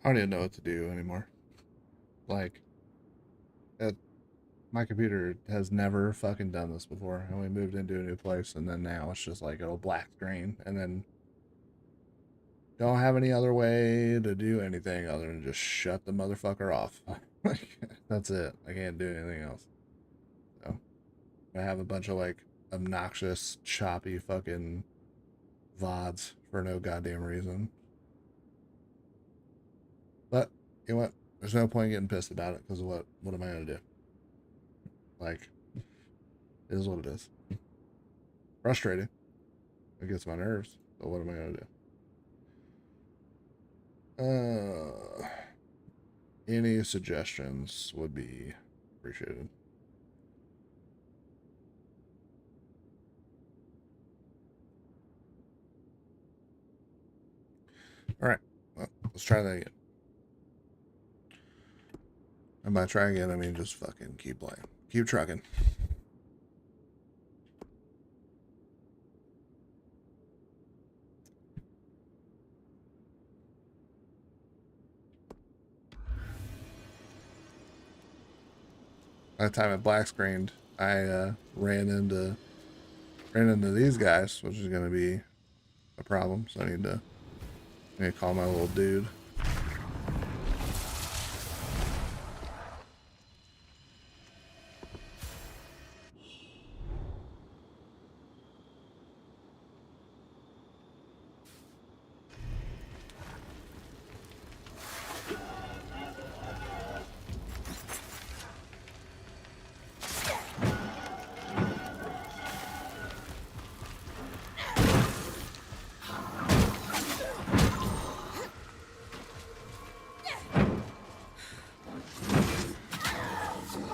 don't even know what to do anymore. Like, it, my computer has never fucking done this before. And we moved into a new place, and then now it's just like it'll black screen, and then don't have any other way to do anything other than just shut the motherfucker off. Like, that's it. I can't do anything else. So, I have a bunch of like obnoxious, choppy fucking VODs for no goddamn reason. But you know what? There's no point getting pissed about it because what am I gonna do? Like, it is what it is. Frustrating. It gets my nerves. But what am I gonna do? Any suggestions would be appreciated. All right. Well, let's try that again. And by try again, I mean just fucking keep playing. Keep trucking. By the time it black screened, I ran into these guys, which is gonna be a problem. So I need to call my little dude.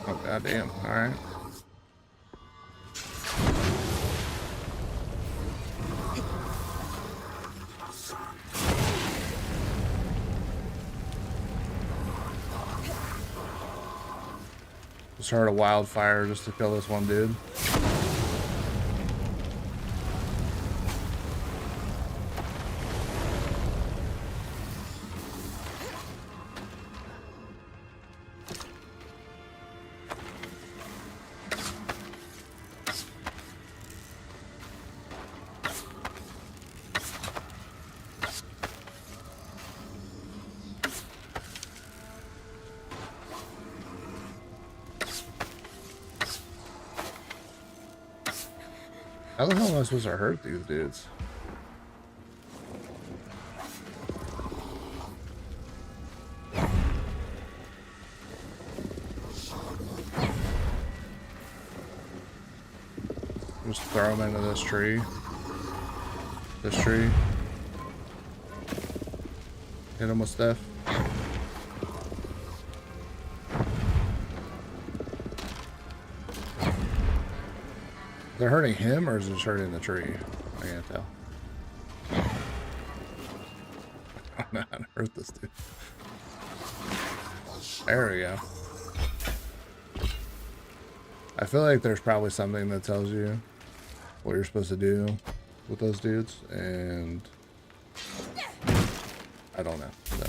Oh goddamn! All right. Start a wildfire just to kill this one dude. How the hell am I supposed to hurt these dudes? Just throw them into this tree. This tree. Hit him with stuff. They're hurting him, or is it just hurting the tree? I can't tell. I don't know how to hurt this dude. There we go. I feel like there's probably something that tells you what you're supposed to do with those dudes, and I don't know. So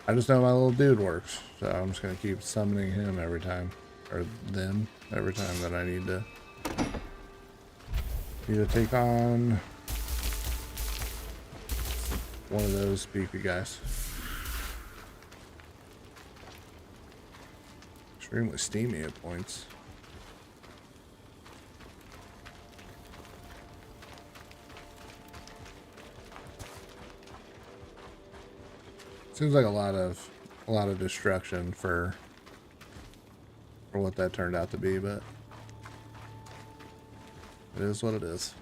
I just know my little dude works, so I'm just gonna keep summoning him every time, or them every time that I need to take on one of those beefy guys. Extremely steamy at points. Seems like a lot of destruction for what that turned out to be, but it is what it is.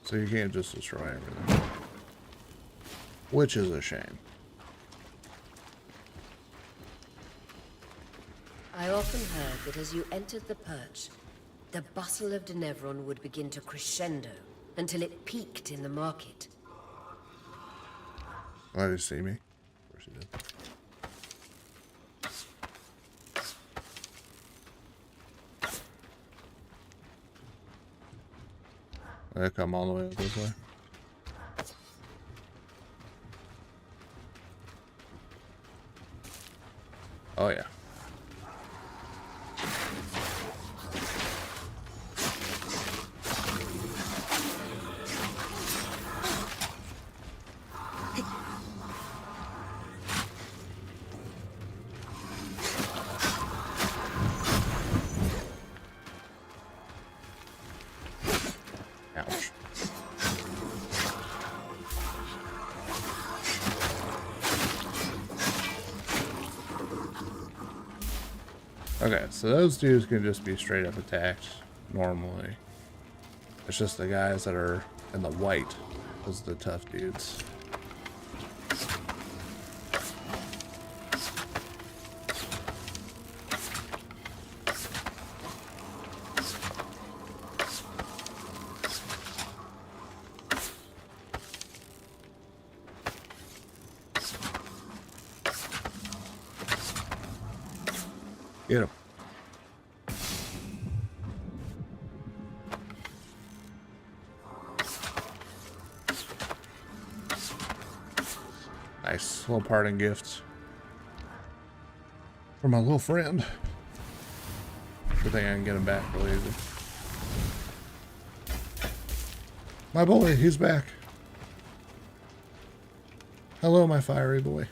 So you can't just destroy everything, which is a shame. I often heard that as you entered the perch, the bustle of Denevron would begin to crescendo until it peaked in the market. Oh, did you see me? Of course you did. They come all the way up this way. Oh yeah. Ouch. Okay, so those dudes can just be straight up attacked normally. It's just the guys that are in the white, those are the tough dudes. Get him. Nice little parting gift from my little friend. Good thing I can get him back really easy. My boy, he's back. Hello, my fiery boy.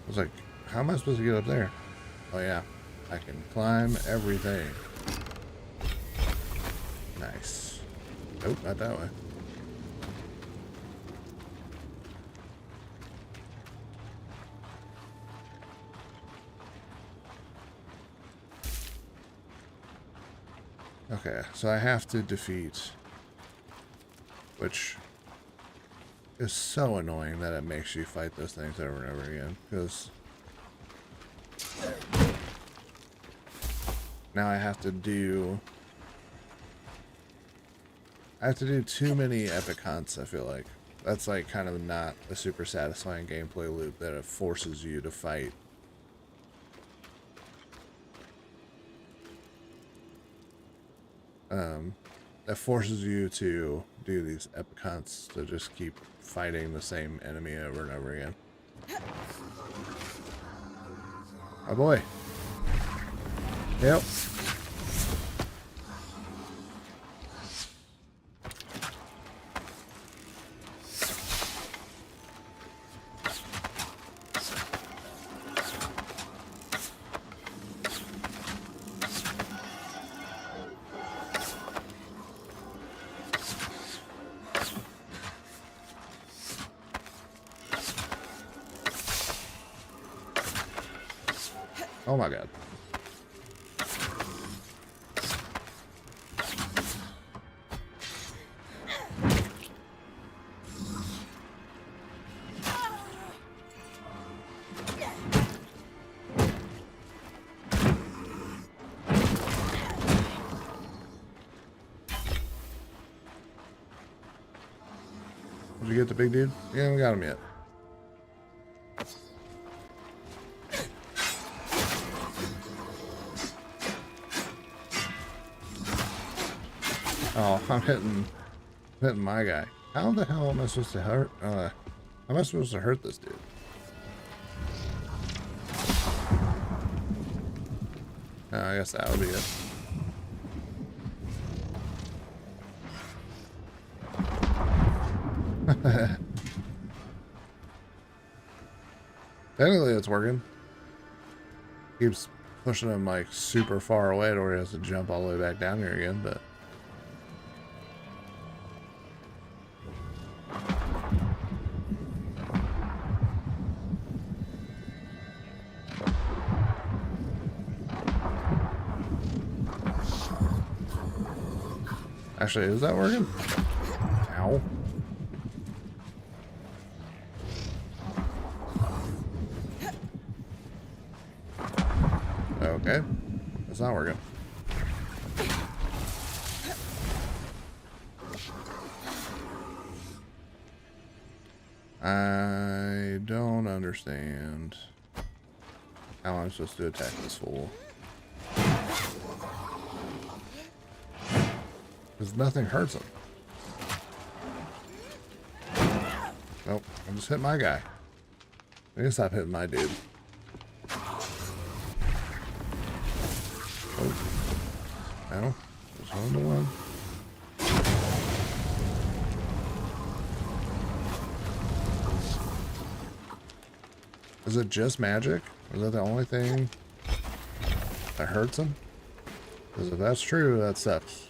I was like, how am I supposed to get up there? Oh yeah, I can climb everything. Nice. Nope, not that way. Okay, so I have to defeat, which is so annoying that it makes you fight those things over and over again, because now I have to do too many epic hunts. I feel like that's like kind of not a super satisfying gameplay loop that it forces you to fight. That forces you to do these epic hunts to just keep fighting the same enemy over and over again. My boy. Yep. Oh my god. Did you get the big dude? You haven't got him yet. Oh, I'm hitting my guy. How the hell am I supposed to hurt? How am I supposed to hurt this dude? Oh, I guess that would be it. Technically, it's working. Keeps pushing him like super far away to where he has to jump all the way back down here again, but. Actually, is that working? Ow. I don't understand how I'm supposed to attack this fool. Because nothing hurts him. Nope, I just hit my guy. I need to stop hitting my dude. Oh. No, there's one to one. Is it just magic? Is that the only thing that hurts him? Because if that's true, that sucks.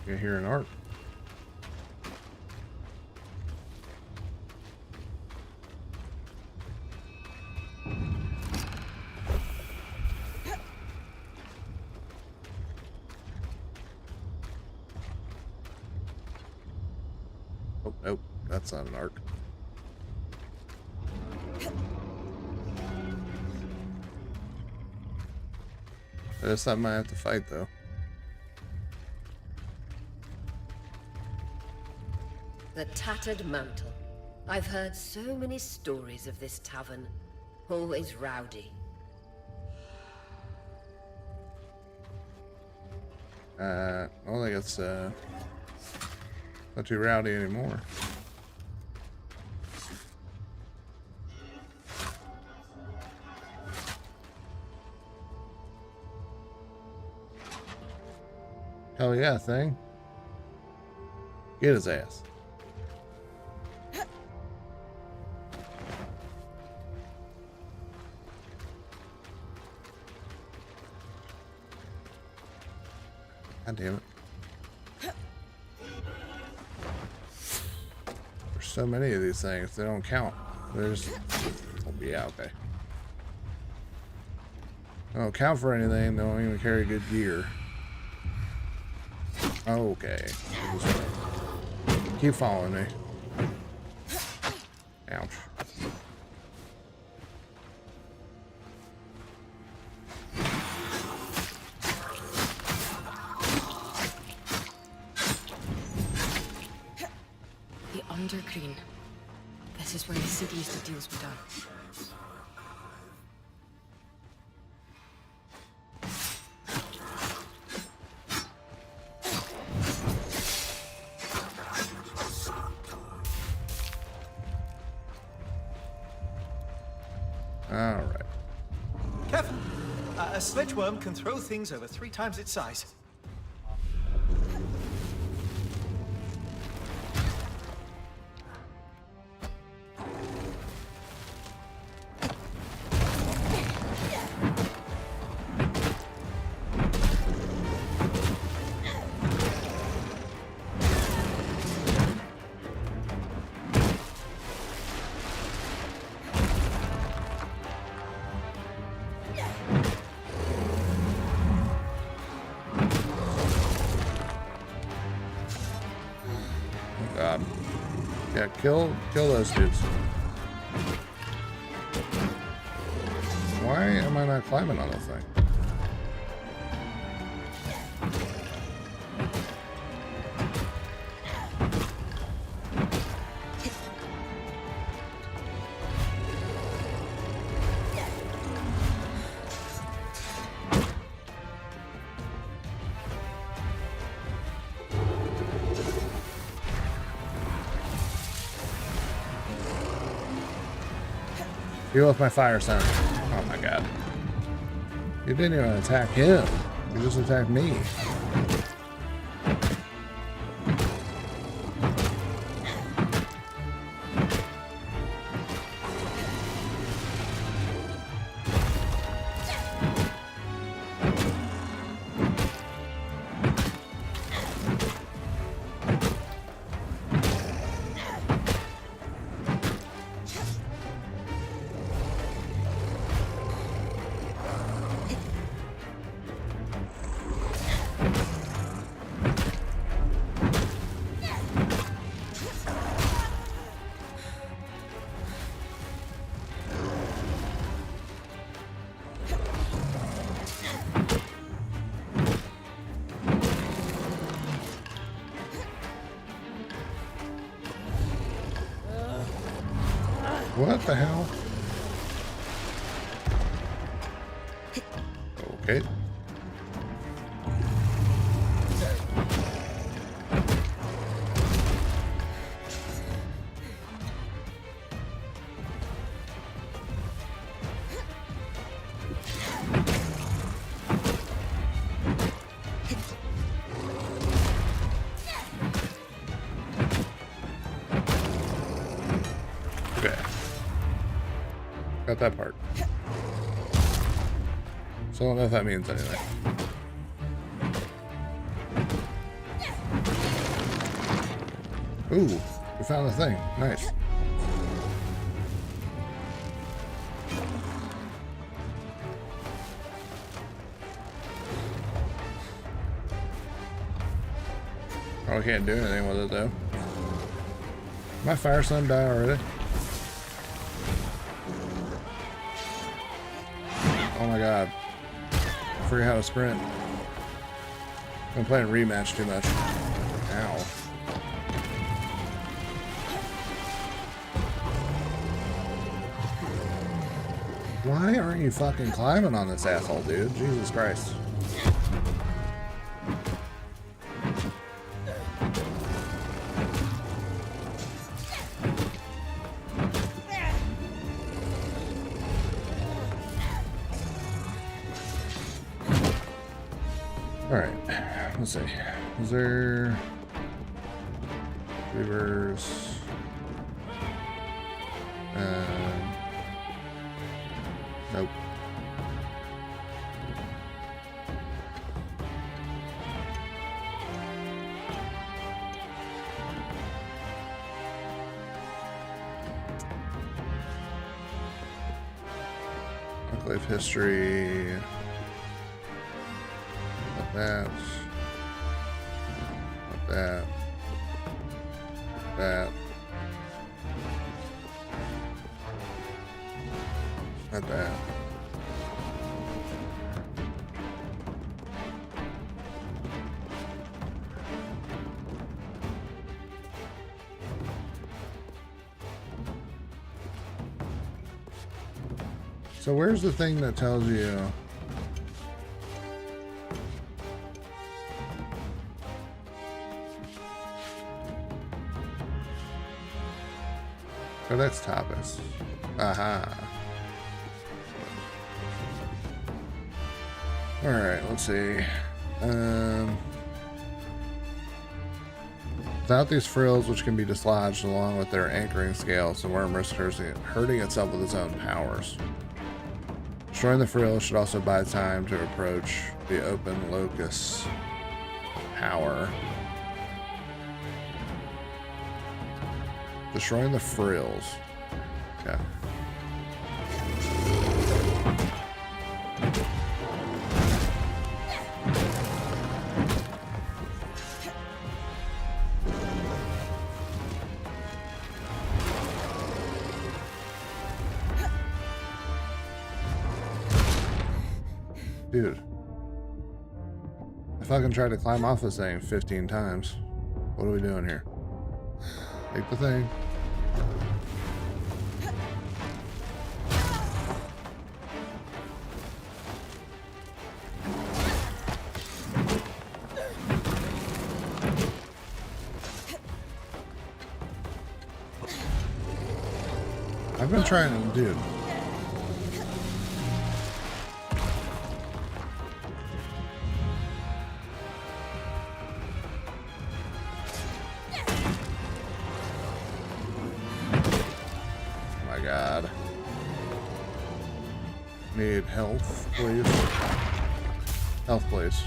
You hear an arc. Oh, nope, that's not an arc. That's something I have to fight, though. The Tattered Mantle. I've heard so many stories of this tavern. Always rowdy. I don't think it's not too rowdy anymore. Hell yeah, thing. Get his ass. God damn it. There's so many of these things, they don't count. There's... Oh, yeah, okay. They don't count for anything, they don't even carry good gear. Okay. Keep following me. Ouch. The Undergreen. This is where the city's deals were done. All right. Careful. A sledgeworm can throw things over 3 times its size. God. Yeah, kill those dudes. Why am I not climbing on this thing? Deal with my fire son. Oh my god. You didn't even attack him. You just attacked me. What the hell? Okay. Okay. Got that part. So I don't know if that means anything. Ooh, we found the thing. Nice. Oh, I can't do anything with it though. My fire son die already? Oh my god. I forget how to sprint. I'm playing rematch too much. Ow. Why aren't you fucking climbing on this asshole, dude? Jesus Christ. Alright, let's see. Is there reverse? Nope. Enclave history. Not that. Not that. That. Not that. So where's the thing that tells you? Oh, that's tapas. Aha. Alright, let's see. Without these frills, which can be dislodged along with their anchoring scales, the worm risks hurting itself with its own powers. Destroying the frills should also buy time to approach the open locus power. Destroying the frills. Okay. Dude. I fucking tried to climb off this thing 15 times. What are we doing here? Take the thing. I've been trying to, dude. God. Need health, please. Health, please.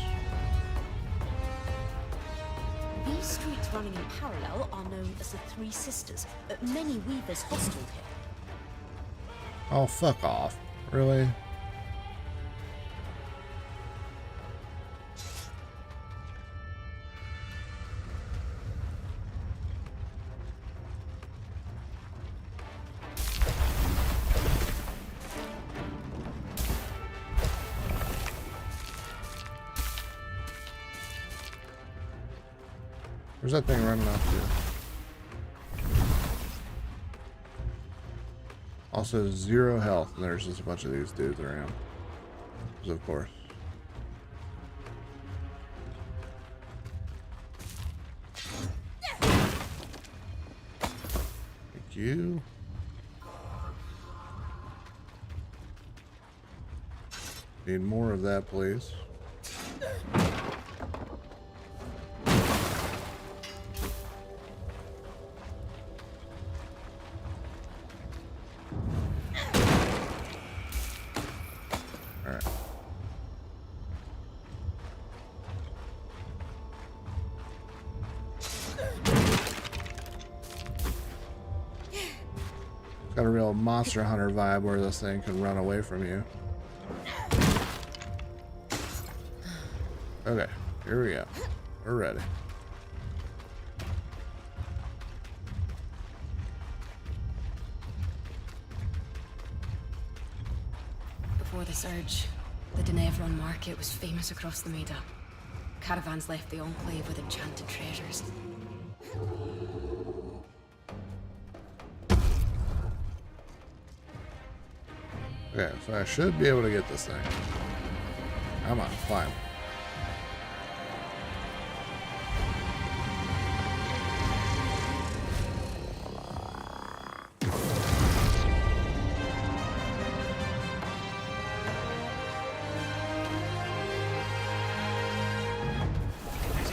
These streets running in parallel are known as the Three Sisters, but many weavers hosteled here. Oh, fuck off. Really? Where's that thing running off to? Also, 0 health, and there's just a bunch of these dudes around. Of course. Thank you. Need more of that, please. Alright. Got a real Monster Hunter vibe where this thing can run away from you. Okay, here we go. We're ready. Before the surge, the Denevron market was famous across the Maida. Caravans left the Enclave with enchanted treasures. Okay, so I should be able to get this thing. Come on, climb.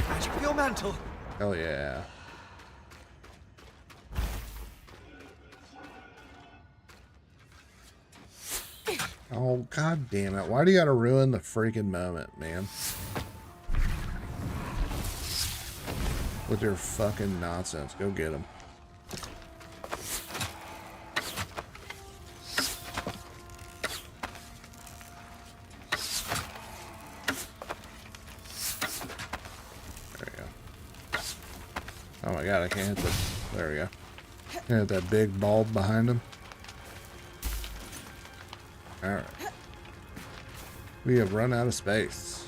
Magic for your mantle. Hell yeah. Oh, god damn it. Why do you gotta ruin the freaking moment, man? With your fucking nonsense. Go get him. There we go. Oh my god, I can't hit the... There we go. Can't hit that big bulb behind him. Alright. We have run out of space.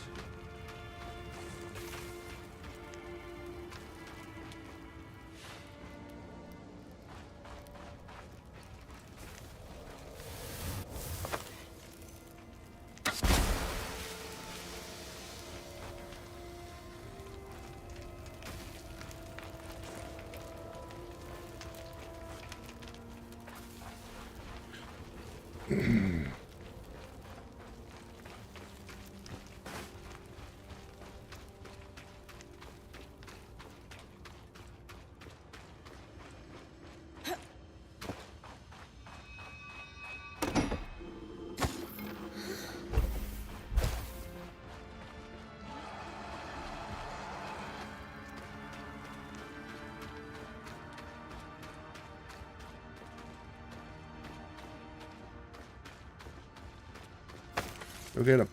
Go get him.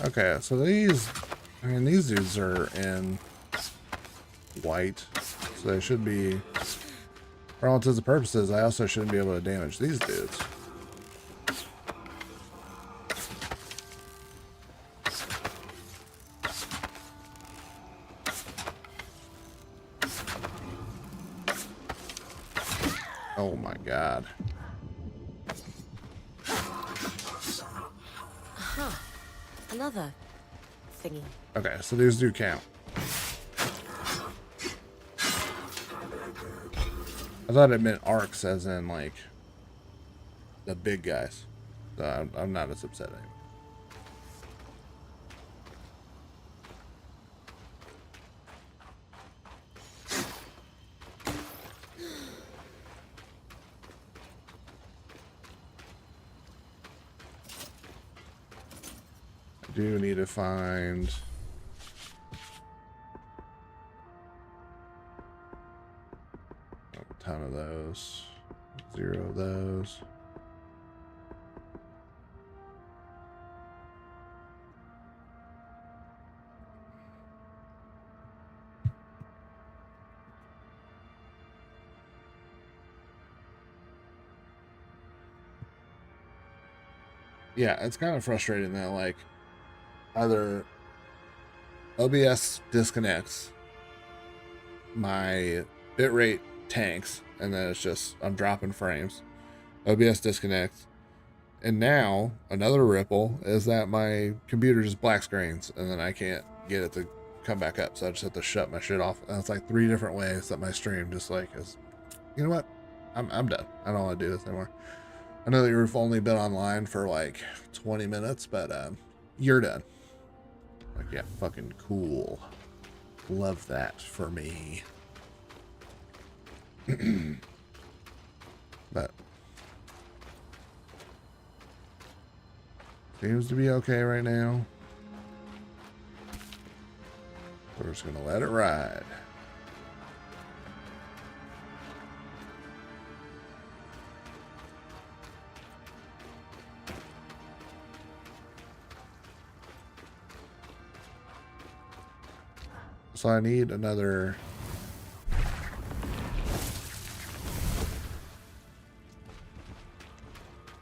Okay, so these, I mean, these dudes are in white, so they should be, for all intents and purposes, I also shouldn't be able to damage these dudes. Oh my god. Aha. Another thingy. Okay, so these do count. I thought it meant arcs as in, like, the big guys. So I'm not as upset anymore. I do need to find... a ton of those. 0 of those. Yeah, it's kind of frustrating that, like, either OBS disconnects my bitrate tanks, and then it's just I'm dropping frames. OBS disconnects, and now another ripple is that my computer just black screens, and then I can't get it to come back up, so I just have to shut my shit off. And it's like 3 different ways that my stream just like is. You know what? I'm done. I don't want to do this anymore. I know that you've only been online for like 20 minutes, but you're done. Like, yeah, fucking cool. Love that for me. But seems to be okay right now. We're just gonna let it ride. So I need another.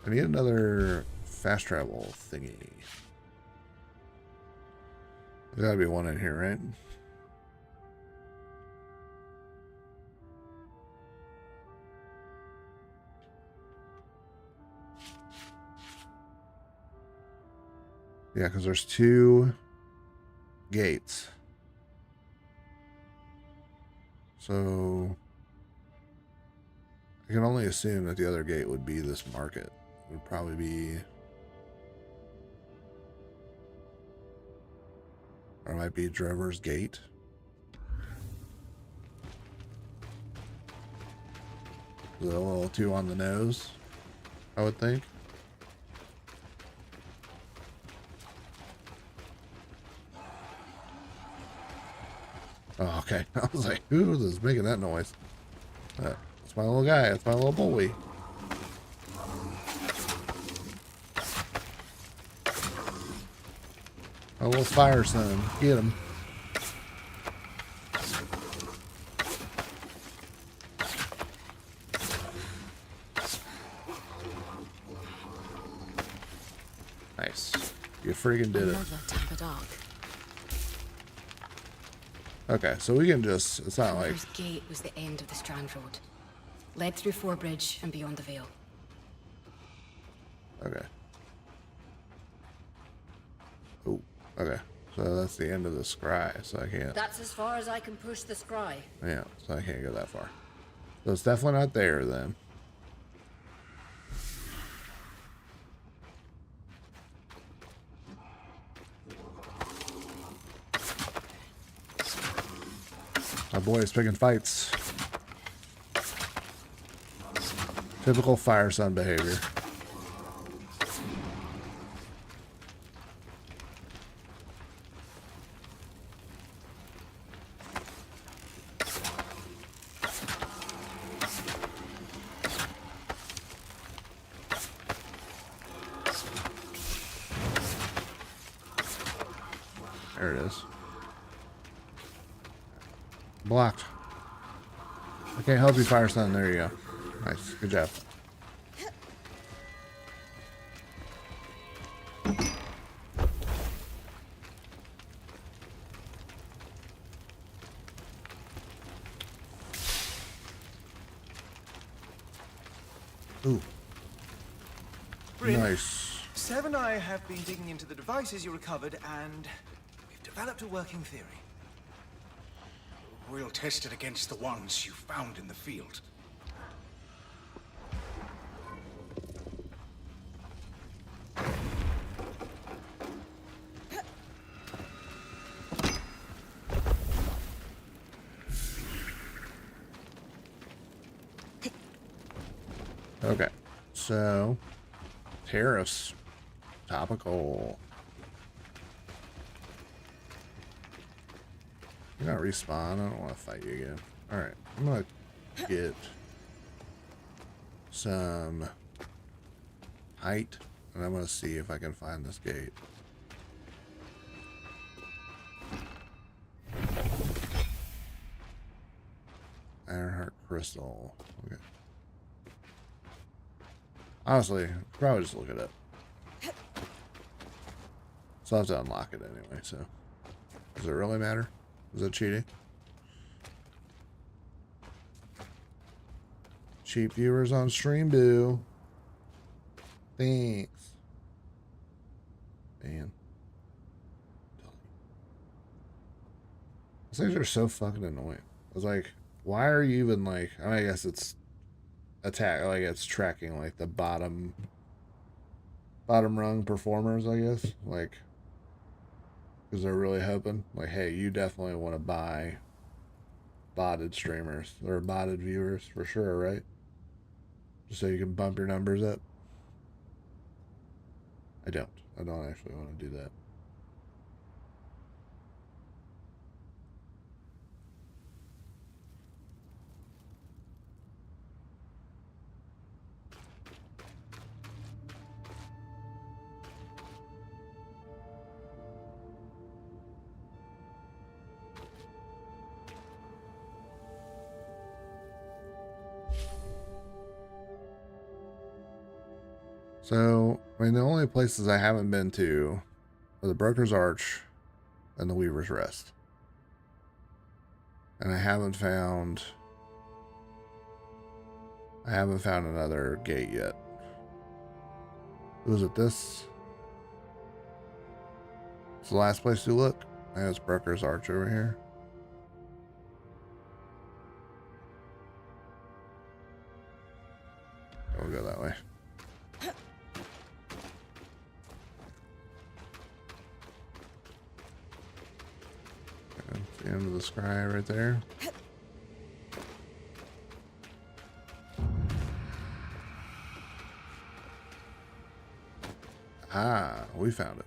I need another fast travel thingy. There's gotta be one in here, right? Yeah, because there's 2 gates. So I can only assume that the other gate would be this market. It would probably be, or it might be Drover's Gate. A little too on the nose, I would think. Oh, okay. I was like, who is making that noise? That's my little guy. That's my little boy. My little fire son. Get him. Nice. You freaking did it. Another Tabard Arc. Okay, so we can just, it's not like... Drover's Gate was the end of the Strand Road. Led through Forbridge and beyond the Vale. Okay. Oh, okay. So that's the end of the scry, so I can't... That's as far as I can push the scry. Yeah, so I can't go that far. So it's definitely not there, then. My boy is picking fights. Typical fire son behavior. There it is. Blocked. I can't help you, Fire Son. There you go. Nice. Good job. Ooh. Bryn, Nice. Seb and I have been digging into the devices you recovered, and we've developed a working theory. We'll test it against the ones you found in the field. Okay. So, tariffs. Topical. You're not respawn. I don't want to fight you again. Alright. I'm going to get some height, and I'm going to see if I can find this gate. Ironheart crystal. Okay. Honestly, probably just look it up. So I have to unlock it anyway, so. Does it really matter? Is it cheating? cheap viewers on stream do. Thanks. Man. These things are so fucking annoying. I was like, why are you even like, I mean, I guess it's like it's tracking like the bottom rung performers, I guess. Like, because they're really hoping, like, hey, you definitely want to buy botted streamers or botted viewers for sure, right? Just so you can bump your numbers up. I don't actually want to do that. So, I mean, the only places I haven't been to are the Broker's Arch and the Weaver's Rest. And I haven't found another gate yet. Was it this? It's the last place to look. I think it's Broker's Arch over here. We'll go that way. The end of the sky right there. Ah, we found it.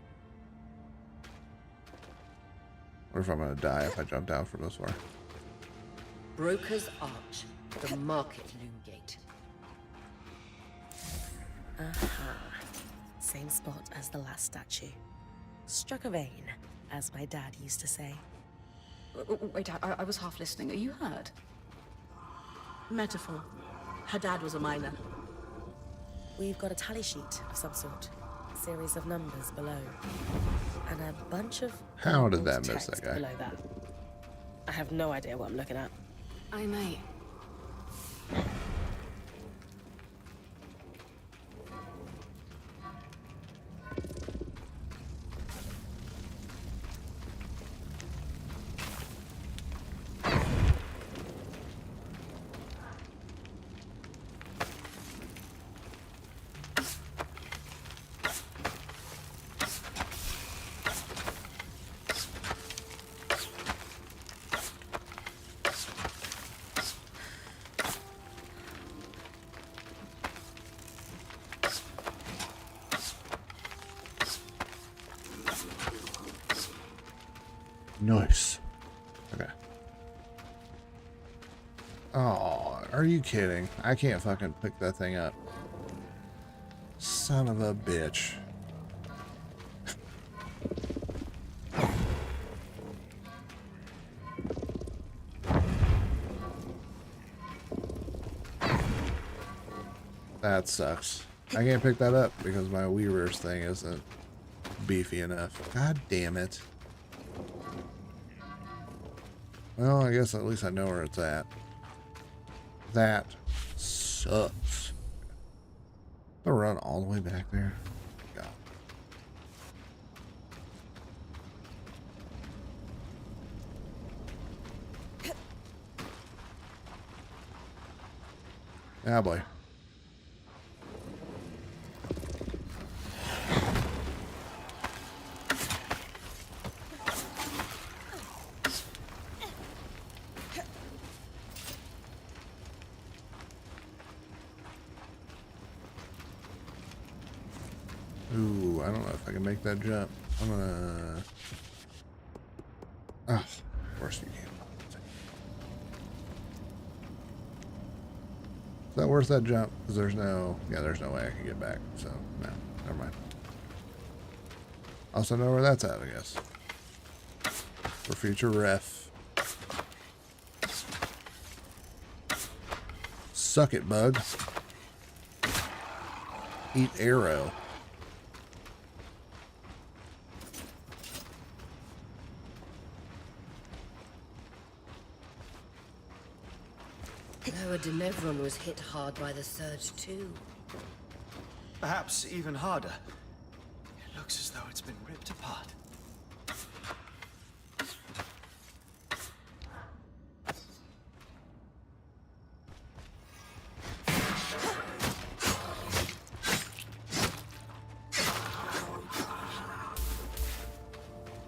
What if I'm gonna die if I jump down from this far? Broker's Arch, the Market Loom Gate. Aha. Same spot as the last statue. Struck a vein, as my dad used to say. Wait, I was half listening. Are you hurt? Metaphor. Her dad was a miner. We've got a tally sheet of some sort. A series of numbers below. And a bunch of... How did that miss text that guy? below that. I have no idea what I'm looking at. I might. Nice. Okay. Oh, are you kidding? I can't fucking pick that thing up. Son of a bitch. That sucks. I can't pick that up because my Weaver's thing isn't beefy enough. God damn it. Well, I guess at least I know where it's at. That sucks. I'll run all the way back there. God. Yeah, boy. Ooh, I don't know if I can make that jump. I'm gonna... Ah, of course you can. Is that worth that jump? Because there's no... Yeah, there's no way I can get back. So, no. Never mind. Also know where that's at, I guess. For future ref. Suck it, bug. Eat arrow. Noah Denevron was hit hard by the surge too. Perhaps even harder. It looks as though it's been ripped apart.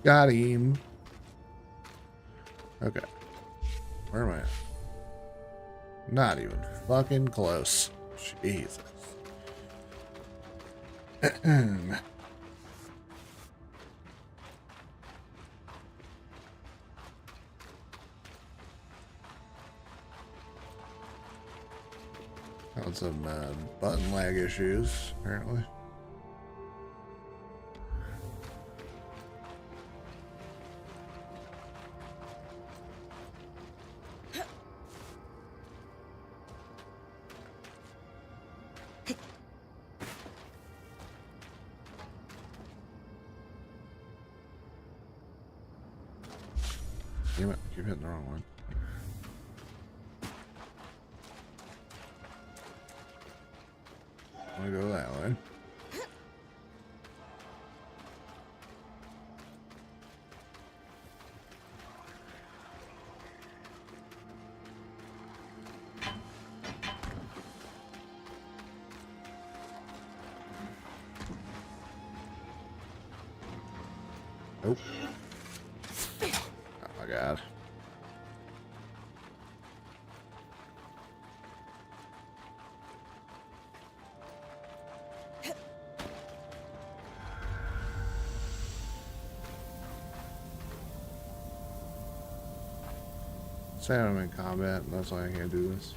Got him. Okay. Where am I at? Not even fucking close. Jesus. Found some button lag issues, apparently. Damn it, I keep hitting the wrong one. I want to go that way. Nope. Oh my god. Say I'm in combat, and that's why I can't do this.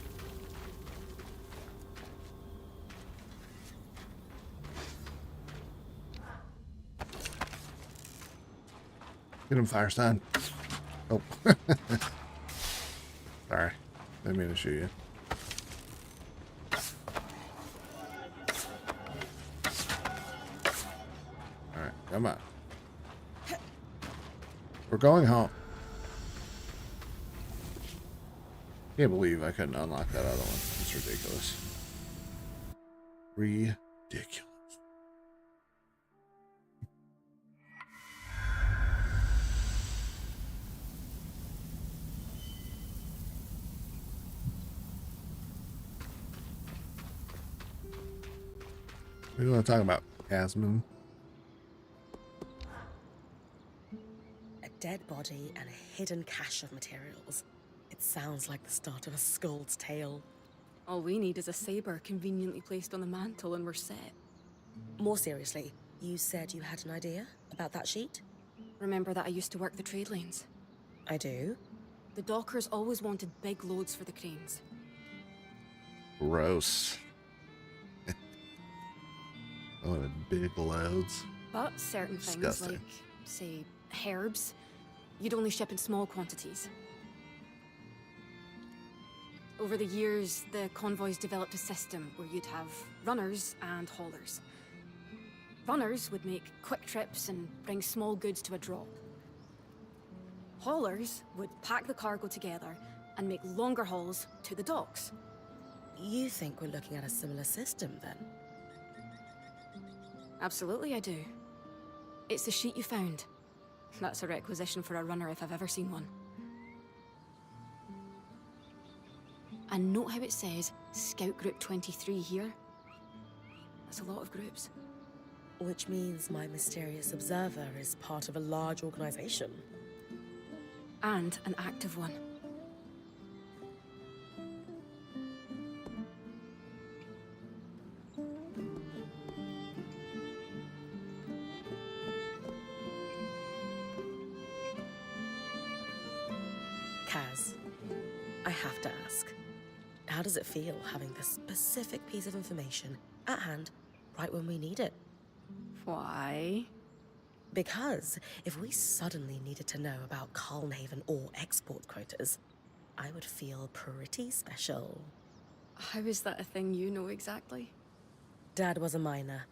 Get him, Firestein. Oh. Sorry. Didn't mean to shoot you. Alright, come on. We're going home. Can't believe I couldn't unlock that other one. It's ridiculous. Ridiculous. We want to talk about Casman. A dead body and a hidden cache of materials. It sounds like the start of a Skuld's tale. All we need is a saber conveniently placed on the mantle and we're set. More seriously, you said you had an idea about that sheet? Remember that I used to work the trade lanes? I do. The dockers always wanted big loads for the cranes. Gross. Oh, the big loads. But certain things, Disgusting. like, say, herbs, you'd only ship in small quantities. Over the years, the convoys developed a system where you'd have runners and haulers. Runners would make quick trips and bring small goods to a drop. Haulers would pack the cargo together and make longer hauls to the docks. You think we're looking at a similar system, then? Absolutely, I do. It's the sheet you found. That's a requisition for a runner if I've ever seen one. And note how it says Scout Group 23 here. That's a lot of groups. Which means my mysterious observer is part of a large organization. And an active one. Kaz, I have to ask, how does it feel having this specific piece of information at hand right when we need it? Why? Because if we suddenly needed to know about Calnhaven or export quotas, I would feel pretty special. How is that a thing you know exactly? Dad was a miner,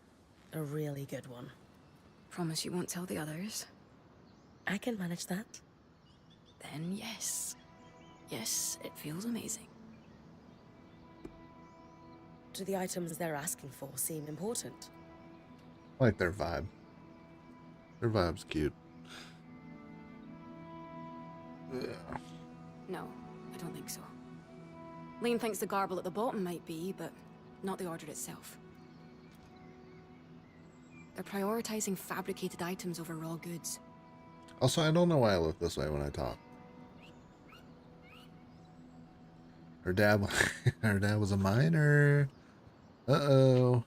a really good one. Promise you won't tell the others? I can manage that. Then yes. Yes, it feels amazing. do the items they're asking for seem important? I like their vibe. Their vibe's cute. Yeah. No, I don't think so. Lane thinks the garble at the bottom might be, but not the order itself. They're prioritizing fabricated items over raw goods. Also, I don't know why I look this way when I talk. Her dad, her dad was a miner. Uh-oh.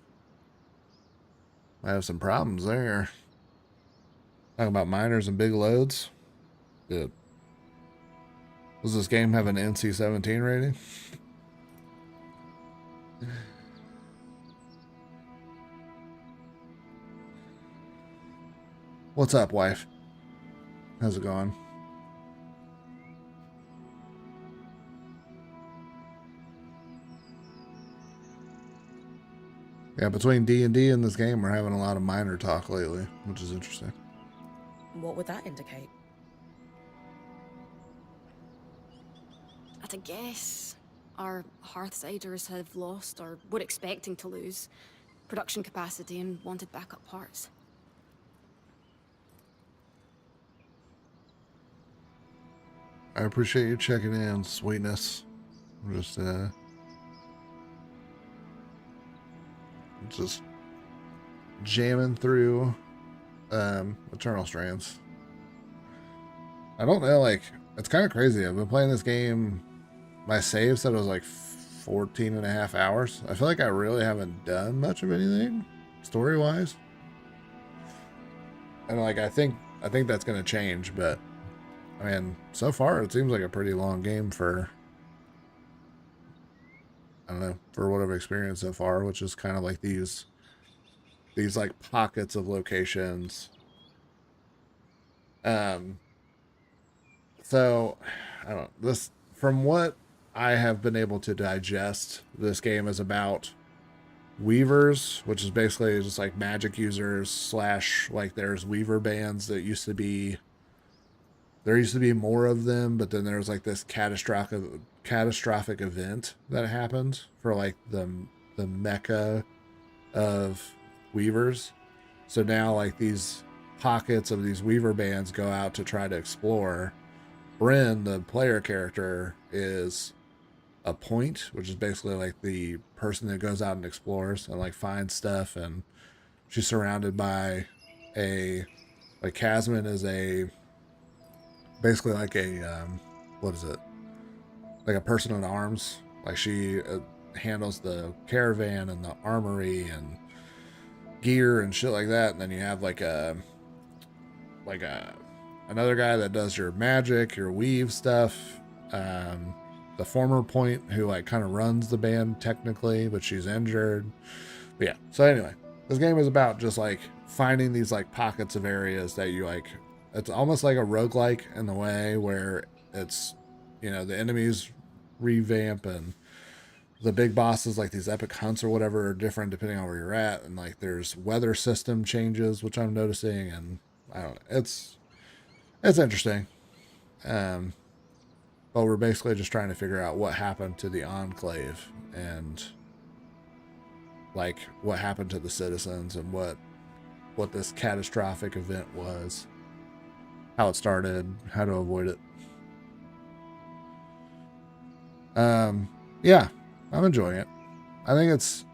I have some problems there. Talking about miners and big loads. Good. Does this game have an NC-17 rating? What's up, wife? How's it going? Yeah, between D&D and this game, we're having a lot of miner talk lately, which is interesting. What would that indicate? At a guess, our Hearthsiders have lost, or were expecting to lose, production capacity and wanted backup parts. I appreciate you checking in, sweetness. I'm just jamming through Eternal Strands. I don't know, like, it's kind of crazy. I've been playing this game. My save said it was like 14 and a half hours. I feel like I really haven't done much of anything story-wise. And like I think that's gonna change, but I mean, so far it seems like a pretty long game for, I don't know, for what I've experienced so far, which is kind of like these like pockets of locations. So I don't know, this, from what I have been able to digest, this game is about weavers, which is basically just like magic users slash, like, there's weaver bands that used to be, there used to be more of them, but then there was like this catastrophic event that happened for like the mecca of weavers. So now like these pockets of these weaver bands go out to try to explore. Bryn, the player character, is a point, which is basically like the person that goes out and explores and like finds stuff, and she's surrounded by like Casman is basically like a what is it, like a person in arms. Like she handles the caravan and the armory and gear and shit like that. And then you have like another guy that does your magic, your weave stuff. The former point who like kind of runs the band technically, but she's injured. But yeah, so anyway, this game is about just like finding these like pockets of areas that you like. It's almost like a roguelike in the way where it's, you know, the enemies revamp and the big bosses, like these epic hunts or whatever, are different depending on where you're at. And like there's weather system changes, which I'm noticing. And I don't know, it's interesting. But we're basically just trying to figure out what happened to the Enclave and like what happened to the citizens and what this catastrophic event was, how it started, how to avoid it. Yeah, I'm enjoying it. I think it's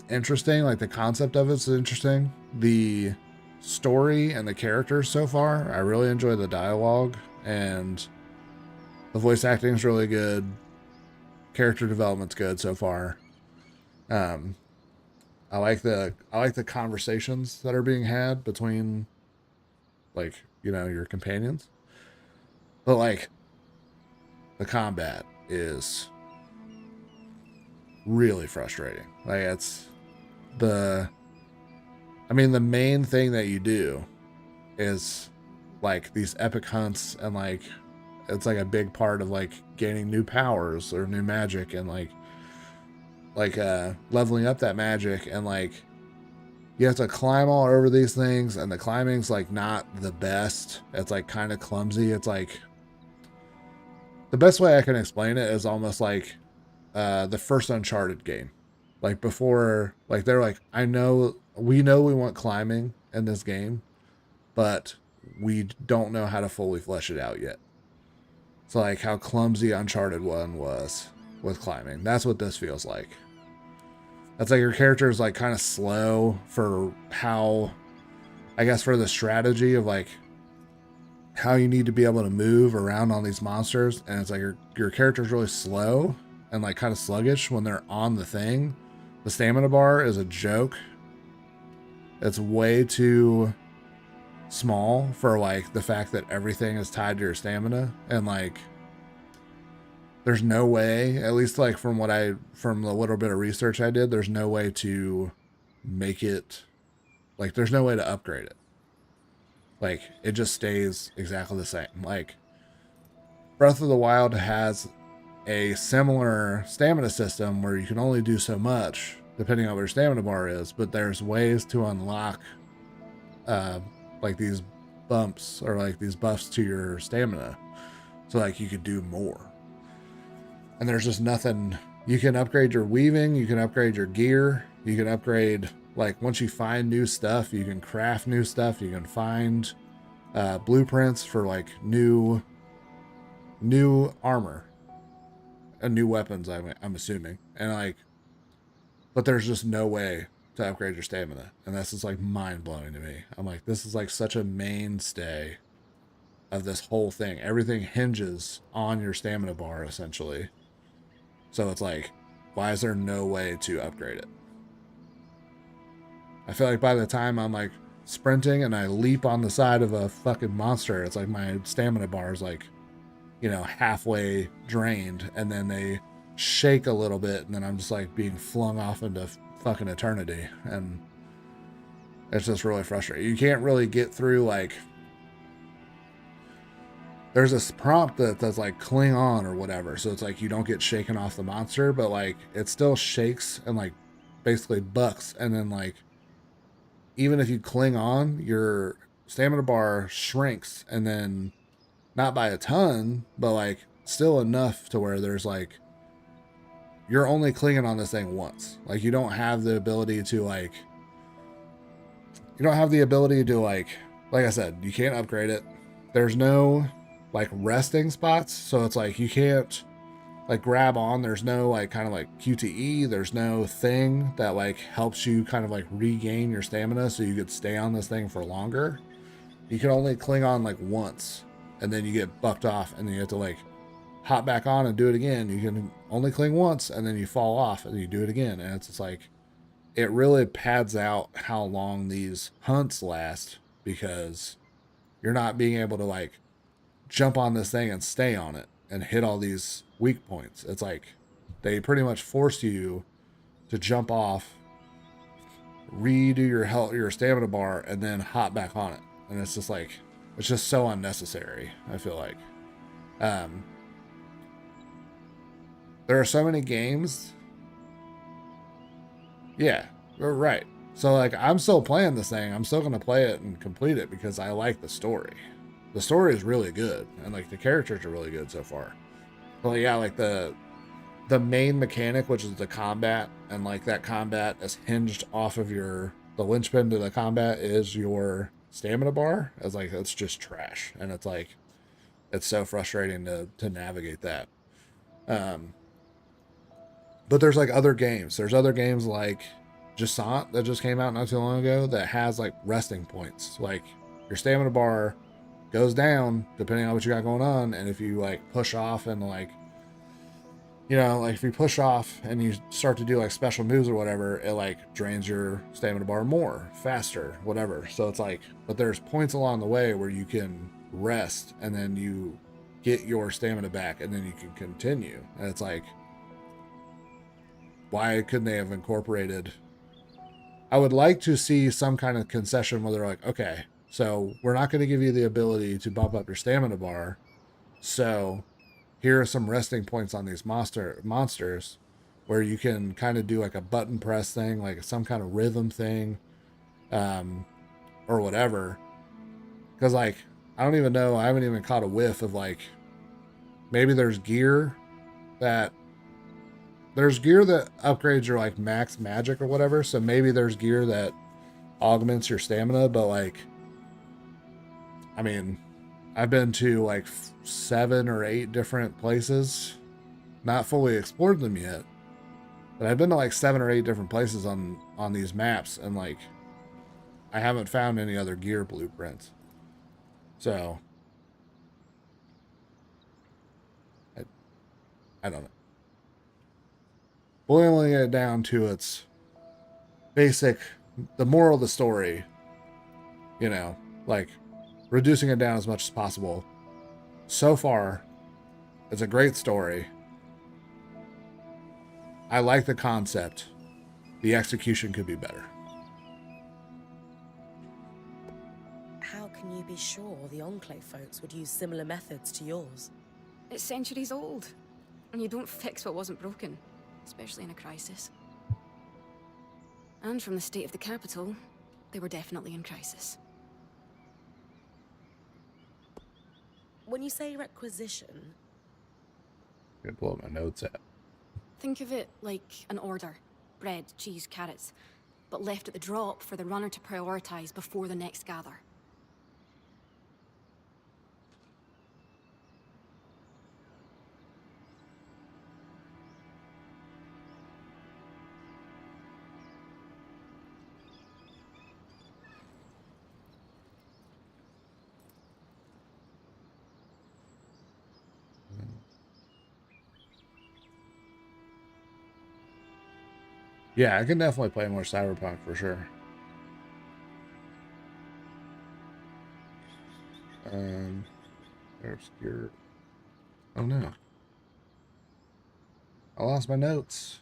interesting. Like the concept of it's interesting. The story and the characters so far, I really enjoy the dialogue, and the voice acting is really good. Character development's good so far. I like the conversations that are being had between, like, you know, your companions. But like the combat is really frustrating. Like it's the main thing that you do is like these epic hunts, and like it's like a big part of like gaining new powers or new magic, and like leveling up that magic, and like you have to climb all over these things, and the climbing's like not the best. It's like kind of clumsy. It's like, the best way I can explain it is almost like the first Uncharted game. Like before, like they're like, we know we want climbing in this game, but we don't know how to fully flesh it out yet. So like how clumsy Uncharted 1 was with climbing. That's what this feels like. That's like your character is like kind of slow for how, I guess, for the strategy of like how you need to be able to move around on these monsters. And it's like your character's really slow and like kind of sluggish when they're on the thing. The stamina bar is a joke. It's way too small for like the fact that everything is tied to your stamina, and like there's no way, at least like from the little bit of research I did, there's no way to make it, like there's no way to upgrade it. Like it just stays exactly the same. Like Breath of the Wild has a similar stamina system where you can only do so much depending on what your stamina bar is, but there's ways to unlock like these bumps or like these buffs to your stamina, so like you could do more. And there's just nothing. You can upgrade your weaving, you can upgrade your gear, you can upgrade, like once you find new stuff, you can craft new stuff, you can find blueprints for like new armor and new weapons, I'm assuming. And like, but there's just no way to upgrade your stamina, and this is like mind-blowing to me. I'm like, this is like such a mainstay of this whole thing. Everything hinges on your stamina bar essentially. So it's like, why is there no way to upgrade it? I feel like by the time I'm like sprinting and I leap on the side of a fucking monster, it's like my stamina bar is like, you know, halfway drained, and then they shake a little bit, and then I'm just like being flung off into fucking eternity, and it's just really frustrating. You can't really get through, like, there's this prompt that's like cling on or whatever, so it's like you don't get shaken off the monster, but like it still shakes and like basically bucks, and then like even if you cling on, your stamina bar shrinks, and then not by a ton, but like still enough to where there's like, you're only clinging on this thing once. Like you don't have the ability to like I said, you can't upgrade it. There's no like resting spots, so it's like you can't like grab on. There's no like kind of like QTE. There's no thing that like helps you kind of like regain your stamina so you could stay on this thing for longer. You can only cling on like once, and then you get bucked off, and then you have to like hop back on and do it again. You can only cling once, and then you fall off, and you do it again. And it's just like, it really pads out how long these hunts last, because you're not being able to like jump on this thing and stay on it and hit all these weak points. It's like they pretty much force you to jump off, redo your stamina bar, and then hop back on it. And it's just like, it's just so unnecessary, I feel like. There are so many games. Yeah, you're right. So like, I'm still playing this thing. I'm still going to play it and complete it because I like the story. The story is really good, and like the characters are really good so far. But yeah, like the main mechanic, which is the combat, and like that combat is hinged off of the linchpin to the combat is your stamina bar. It's like, it's just trash, and it's like, it's so frustrating to navigate that. But there's like other games. There's other games like Jasant that just came out not too long ago that has like resting points. Like your stamina bar goes down depending on what you got going on, and if you like push off and like, you know, like if you push off and you start to do like special moves or whatever, it like drains your stamina bar more, faster, whatever. So it's like, but there's points along the way where you can rest and then you get your stamina back and then you can continue. And it's like, why couldn't they have incorporated? I would like to see some kind of concession where they're like, okay, so we're not going to give you the ability to bump up your stamina bar. So here are some resting points on these monsters where you can kind of do like a button press thing, like some kind of rhythm thing, or whatever. Because like, I don't even know, I haven't even caught a whiff of like, maybe there's gear that there's gear that upgrades your like max magic or whatever. So maybe there's gear that augments your stamina, but like, I mean, I've been to like 7 or 8 different places, not fully explored them yet, but I've been to like 7 or 8 different places on these maps, and like, I haven't found any other gear blueprints. So, I don't know. Boiling it down to its basic, the moral of the story, you know, like reducing it down as much as possible. So far, it's a great story. I like the concept. The execution could be better. How can you be sure the Enclave folks would use similar methods to yours? It's centuries old, and you don't fix what wasn't broken, especially in a crisis. And from the state of the capital, they were definitely in crisis. When you say requisition... I'm gonna pull up my notes app. Think of it like an order. Bread, cheese, carrots. But left at the drop for the runner to prioritize before the next gather. Yeah, I can definitely play more Cyberpunk for sure. There's your... Oh no. I lost my notes.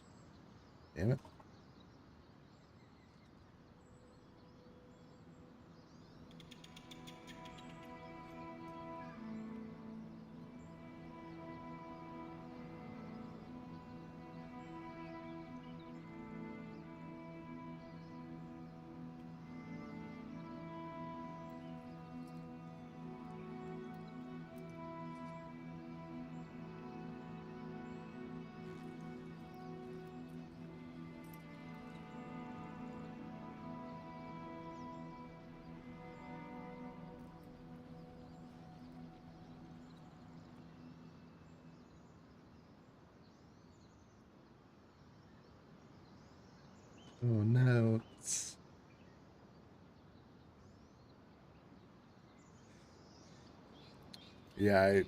Damn it. Oh no. Yeah,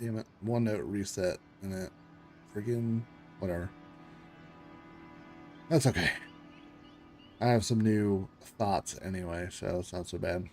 damn it. OneNote reset and it friggin' whatever. That's okay. I have some new thoughts anyway, so it's not so bad.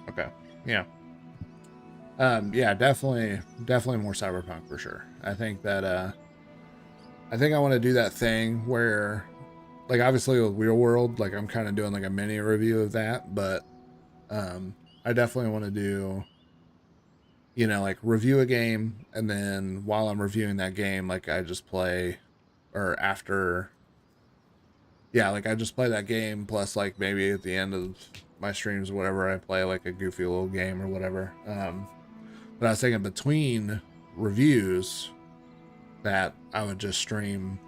Okay. Yeah. Yeah, definitely more Cyberpunk for sure. I think that I think I want to do that thing where, like, obviously with Real World, like I'm kind of doing like a mini review of that, but I definitely want to do, you know, like review a game, and then while I'm reviewing that game, like I just play, or after, yeah, like I just play that game, plus like maybe at the end of my streams or whatever, I play like a goofy little game or whatever. But I was thinking between reviews that I would just stream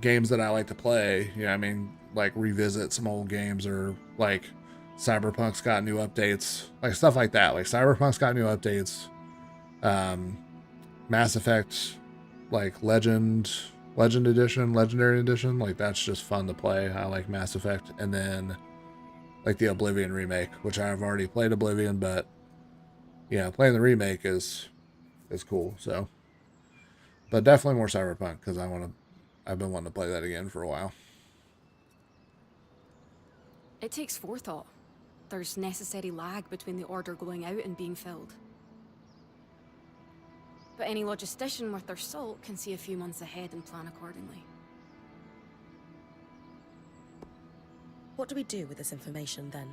games that I like to play. You know what I mean? Like revisit some old games, or like Cyberpunk's got new updates, like stuff like that. Like Cyberpunk's got new updates. Mass Effect, like Legendary Edition, like that's just fun to play. I like Mass Effect. And then like the Oblivion remake, which I've already played Oblivion, but yeah, playing the remake is cool. So But definitely more Cyberpunk because I've been wanting to play that again for a while. It takes forethought. There's necessary lag between the order going out and being filled. But any logistician worth their salt can see a few months ahead and plan accordingly. What do we do with this information then?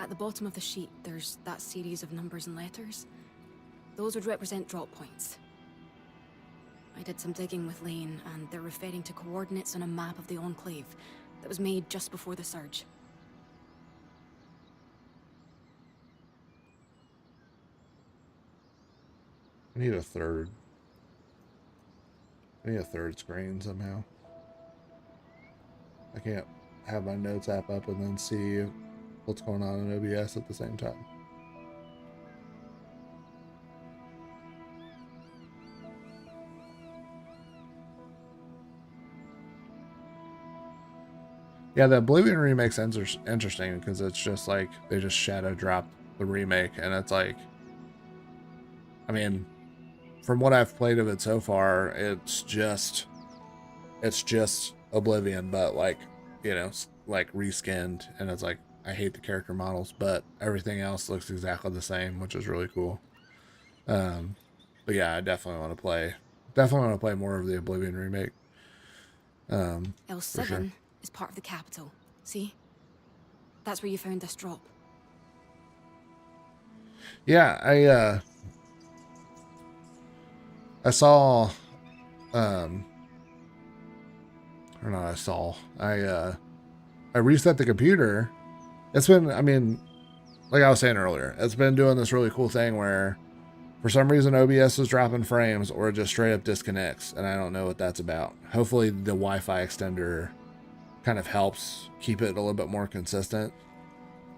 At the bottom of the sheet, there's that series of numbers and letters. Those would represent drop points. I did some digging with Lane, and they're referring to coordinates on a map of the Enclave that was made just before the surge. I need a third screen somehow. I can't have my notes app up and then see what's going on in OBS at the same time. Yeah, the Oblivion remake's interesting because it's just like they just shadow dropped the remake, and it's like, I mean, from what I've played of it so far, it's just Oblivion, but like, you know, like reskinned, and it's like, I hate the character models, but everything else looks exactly the same, which is really cool. But yeah, I definitely want to play more of the Oblivion remake. L7 sure. is part of the capital. See? That's where you found this drop. Yeah, I saw, or not I saw, I reset the computer. It's been, I mean, like I was saying earlier, it's been doing this really cool thing where for some reason OBS is dropping frames or it just straight up disconnects, and I don't know what that's about. Hopefully the Wi-Fi extender kind of helps keep it a little bit more consistent.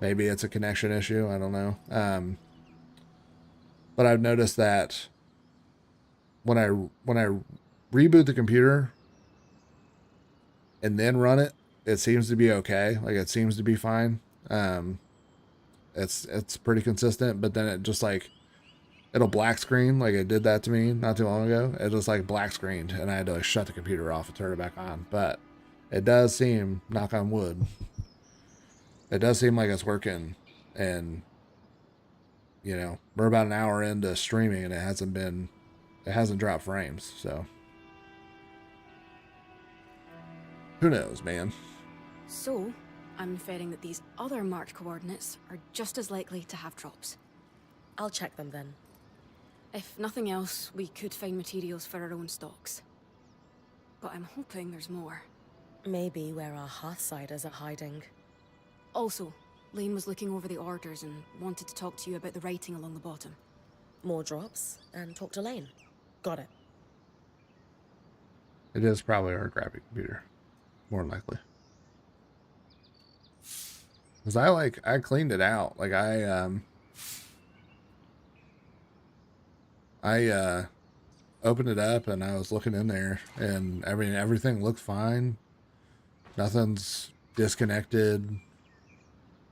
Maybe it's a connection issue, I don't know. But I've noticed that when I reboot the computer and then run it, it seems to be okay. Like it seems to be fine. It's pretty consistent, but then it just like, it'll black screen. Like it did that to me not too long ago. It just like black screened, and I had to like shut the computer off and turn it back on. But it does seem, knock on wood, it does seem like it's working. And you know, we're about an hour into streaming and it hasn't dropped frames. So who knows, man? So, I'm inferring that these other marked coordinates are just as likely to have drops. I'll check them then. If nothing else, we could find materials for our own stocks. But I'm hoping there's more. Maybe where our Hearthsiders are hiding. Also, Lane was looking over the orders and wanted to talk to you about the writing along the bottom. More drops, and talk to Lane. Got it. It is probably our crappy computer, more than likely. Cause I cleaned it out. Like I opened it up and I was looking in there, and everything looked fine. Nothing's disconnected.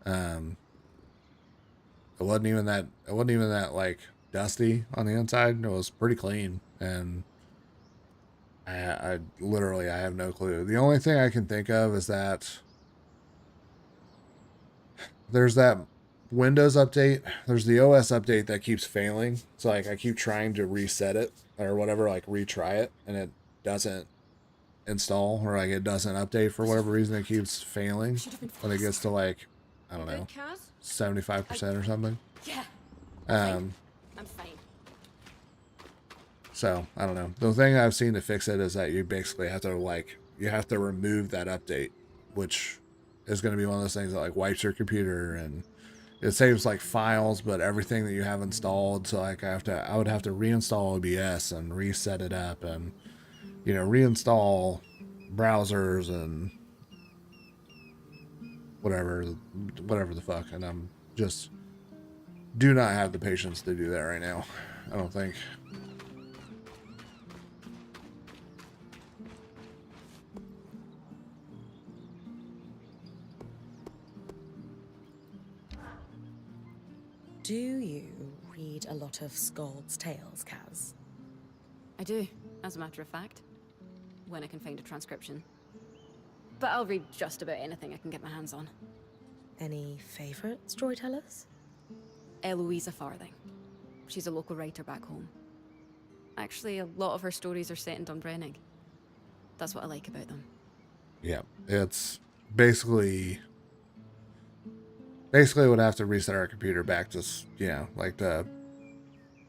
It wasn't even that like dusty on the inside. It was pretty clean, and I literally, I have no clue. The only thing I can think of is that there's that Windows update, there's the OS update that keeps failing. So like I keep trying to reset it or whatever, like retry it, and it doesn't install, or like it doesn't update for whatever reason. It keeps failing when it gets to like, I don't know, 75% or something. Yeah. Um, I'm fine. So I don't know. The thing I've seen to fix it is that you basically have to remove that update, which is going to be one of those things that like wipes your computer, and it saves like files, but everything that you have installed. So like I would have to reinstall OBS and reset it up, and you know, reinstall browsers and whatever the fuck. And I'm just do not have the patience to do that right now. I don't think. Do you read a lot of Scald's tales, Kaz? I do, as a matter of fact. When I can find a transcription. But I'll read just about anything I can get my hands on. Any favorite storytellers? Eloisa Farthing. She's a local writer back home. Actually, a lot of her stories are set in Dunbrennig. That's what I like about them. Yeah, it's basically would have to reset our computer back to, you know, like the,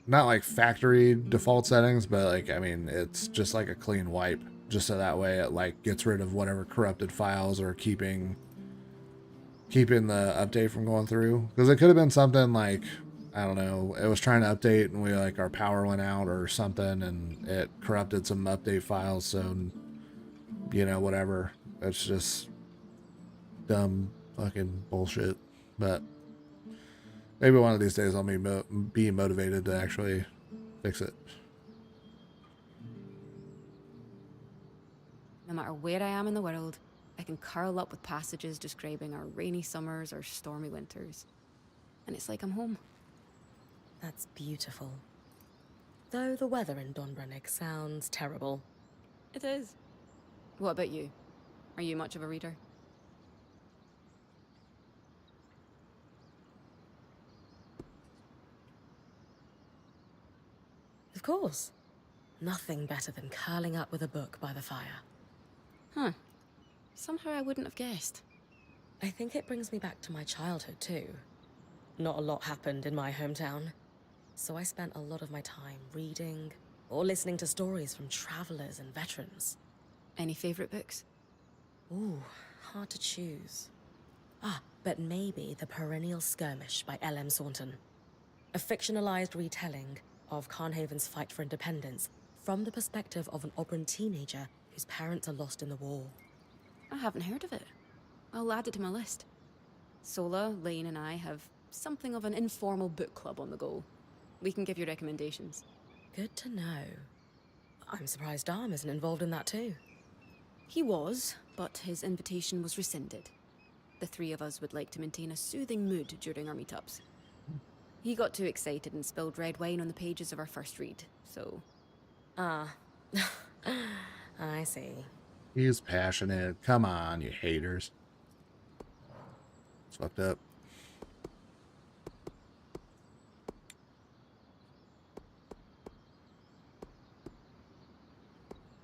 not like factory default settings, but like, I mean, it's just like a clean wipe, just so that way it like gets rid of whatever corrupted files or keeping the update from going through. Because it could have been something like, I don't know, it was trying to update and we like our power went out or something and it corrupted some update files. So, you know, whatever. It's just dumb fucking bullshit. But maybe one of these days I'll be motivated to actually fix it. No matter where I am in the world, I can curl up with passages describing our rainy summers or stormy winters. And it's like I'm home. That's beautiful. Though the weather in Dunbrennig sounds terrible. It is. What about you? Are you much of a reader? Of course. Nothing better than curling up with a book by the fire. Huh. Somehow I wouldn't have guessed. I think it brings me back to my childhood, too. Not a lot happened in my hometown, so I spent a lot of my time reading or listening to stories from travelers and veterans. Any favorite books? Ooh, hard to choose. But maybe The Perennial Skirmish by L.M. Saunton. A fictionalized retelling of Carnhaven's fight for independence from the perspective of an Oberon teenager whose parents are lost in the war. I haven't heard of it. I'll add it to my list. Sola, Lane, and I have something of an informal book club on the go. We can give you recommendations. Good to know. I'm surprised Dom isn't involved in that too. He was, but his invitation was rescinded. The three of us would like to maintain a soothing mood during our meetups. He got too excited and spilled red wine on the pages of our first read, so... I see. He's passionate. Come on, you haters. It's fucked up.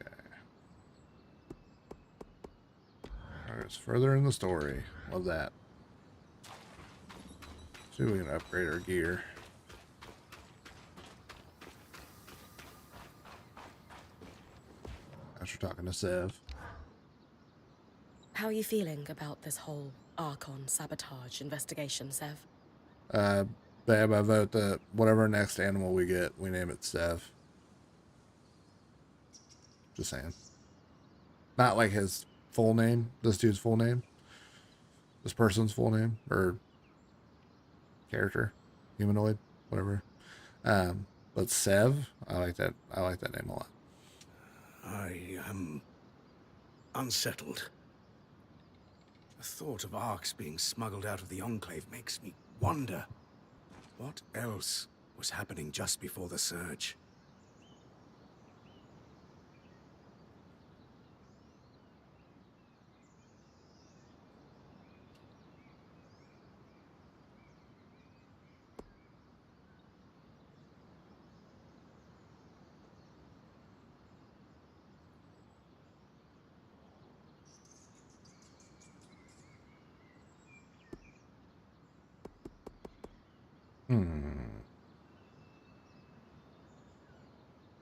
Okay. Alright, it's further in the story. Love that. See if we can upgrade our gear. After talking to Sev. How are you feeling about this whole Archon sabotage investigation, Sev? Babe, I vote that whatever next animal we get, we name it Sev. Just saying. Not like his full name, this dude's full name. This person's full name, or character, humanoid, whatever. But Sev, I like that name a lot. I am unsettled. The thought of Arks being smuggled out of the Enclave makes me wonder what else was happening just before the surge.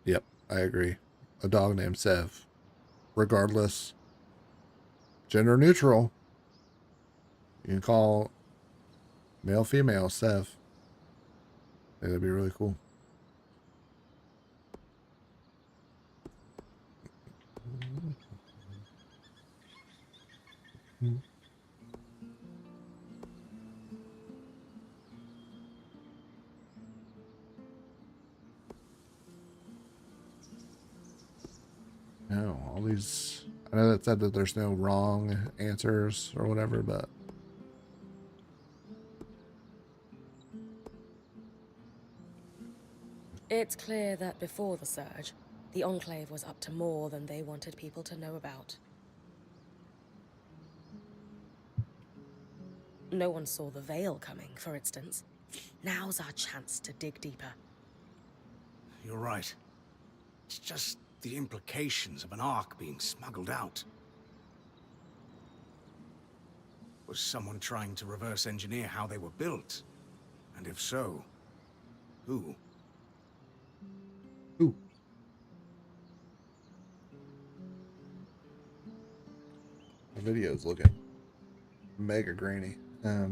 Yep, I agree. A dog named Sev. Regardless. Gender neutral. You can call male, female, Sev. I think that'd be really cool. No, all these... I know that said that there's no wrong answers or whatever, but... It's clear that before the surge, the Enclave was up to more than they wanted people to know about. No one saw the Veil coming, for instance. Now's our chance to dig deeper. You're right. It's just the implications of an Ark being smuggled out. Was someone trying to reverse engineer how they were built? And if so, who? Ooh. The video's looking mega grainy. I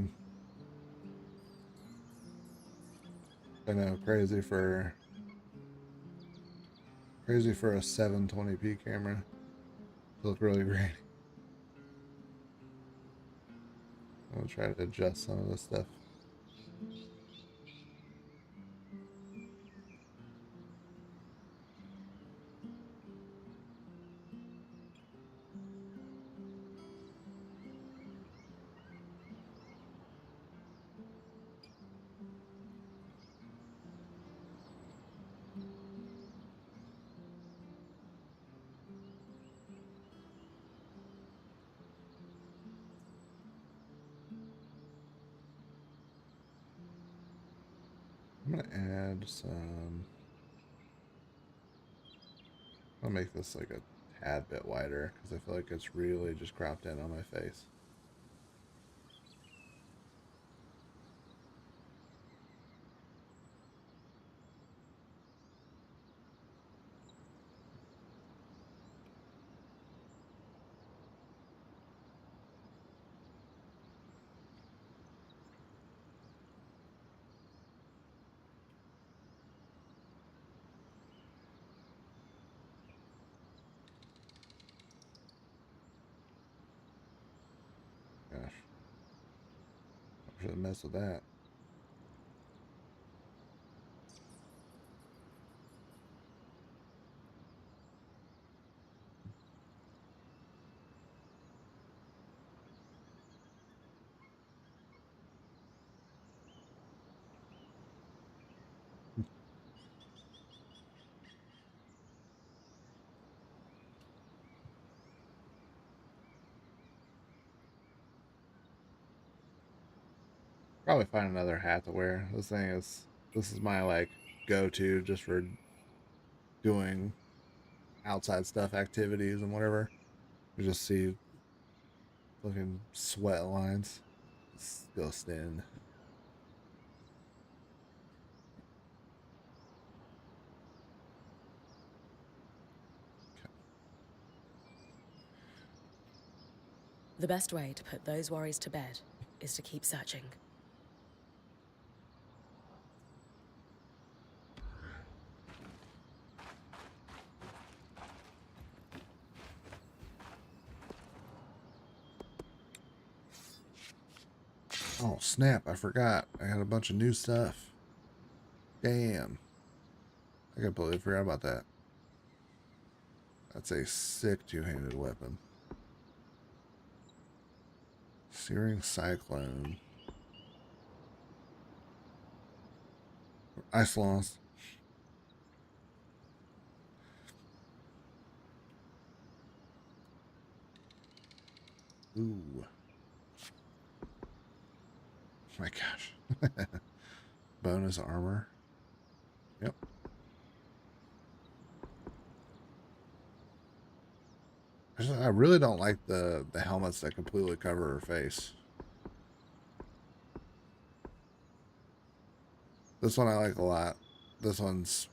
know, crazy for a 720p camera to look really grainy. I'll try to adjust some of this stuff. I'm gonna add some. I'll make this like a tad bit wider because I feel like it's really just cropped in on my face. Gosh, I should mess with that. Probably find another hat to wear. This is my like go-to just for doing outside stuff, activities and whatever. You just see looking sweat lines. Disgusting. The best way to put those worries to bed is to keep searching. Oh snap, I forgot. I had a bunch of new stuff. Damn. I completely forgot about that. That's a sick two-handed weapon. Searing Cyclone. Ice Lost. Ooh. My gosh. Bonus armor. Yep. I really don't like the helmets that completely cover her face. This one I like a lot. This one's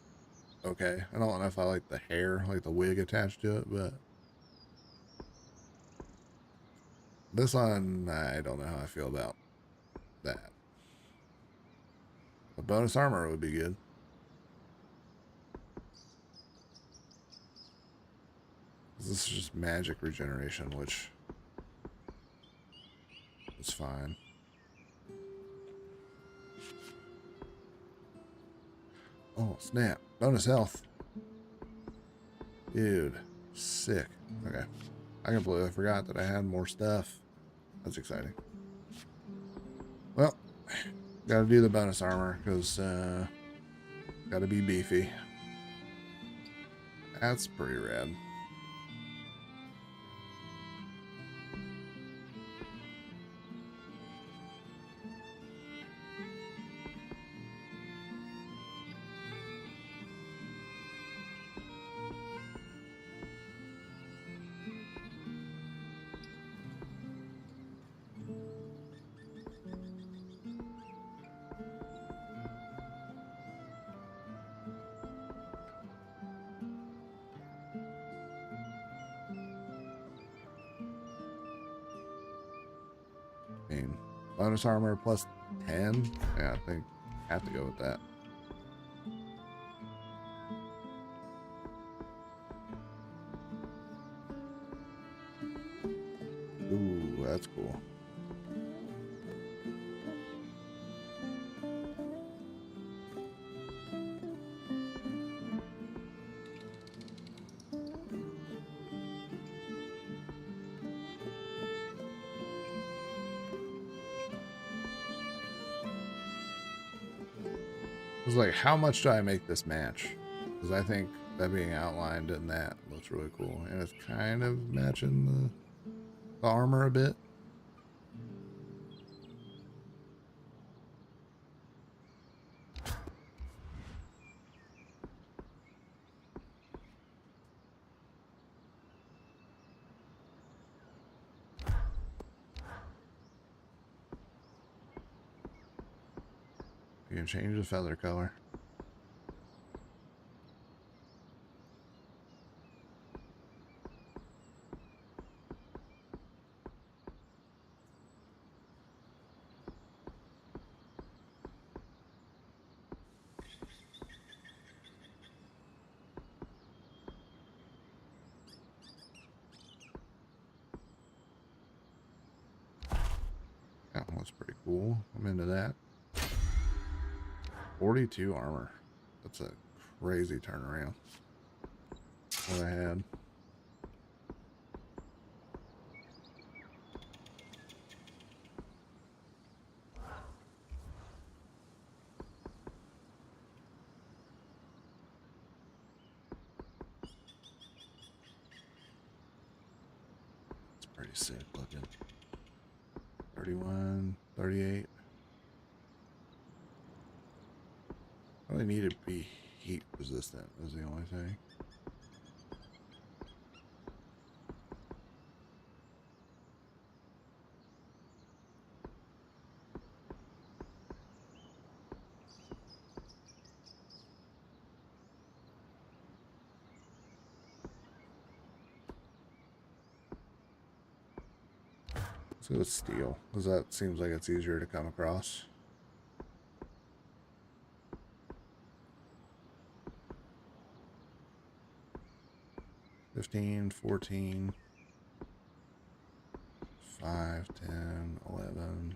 okay. I don't know if I like the hair, like the wig attached to it, but this one, I don't know how I feel about that. A bonus armor would be good. This is just magic regeneration, which is fine. Oh, snap. Bonus health. Dude, sick. Okay. I completely forgot that I had more stuff. That's exciting. Well, gotta do the bonus armor, because Gotta be beefy. That's pretty rad. Bonus armor plus 10? Yeah, I think I have to go with that. Ooh, that's cool. I was like, how much do I make this match? Because I think that being outlined in that looks really cool. And it's kind of matching the armor a bit. You can change the feather color. That one's pretty cool. I'm into that. 42 armor. That's a crazy turnaround. What I had. It's pretty sick looking. 31, 38. I really need to be heat resistant is the only thing. Let's go with steel, because that seems like it's easier to come across. $15, $14, $5, $10, $11.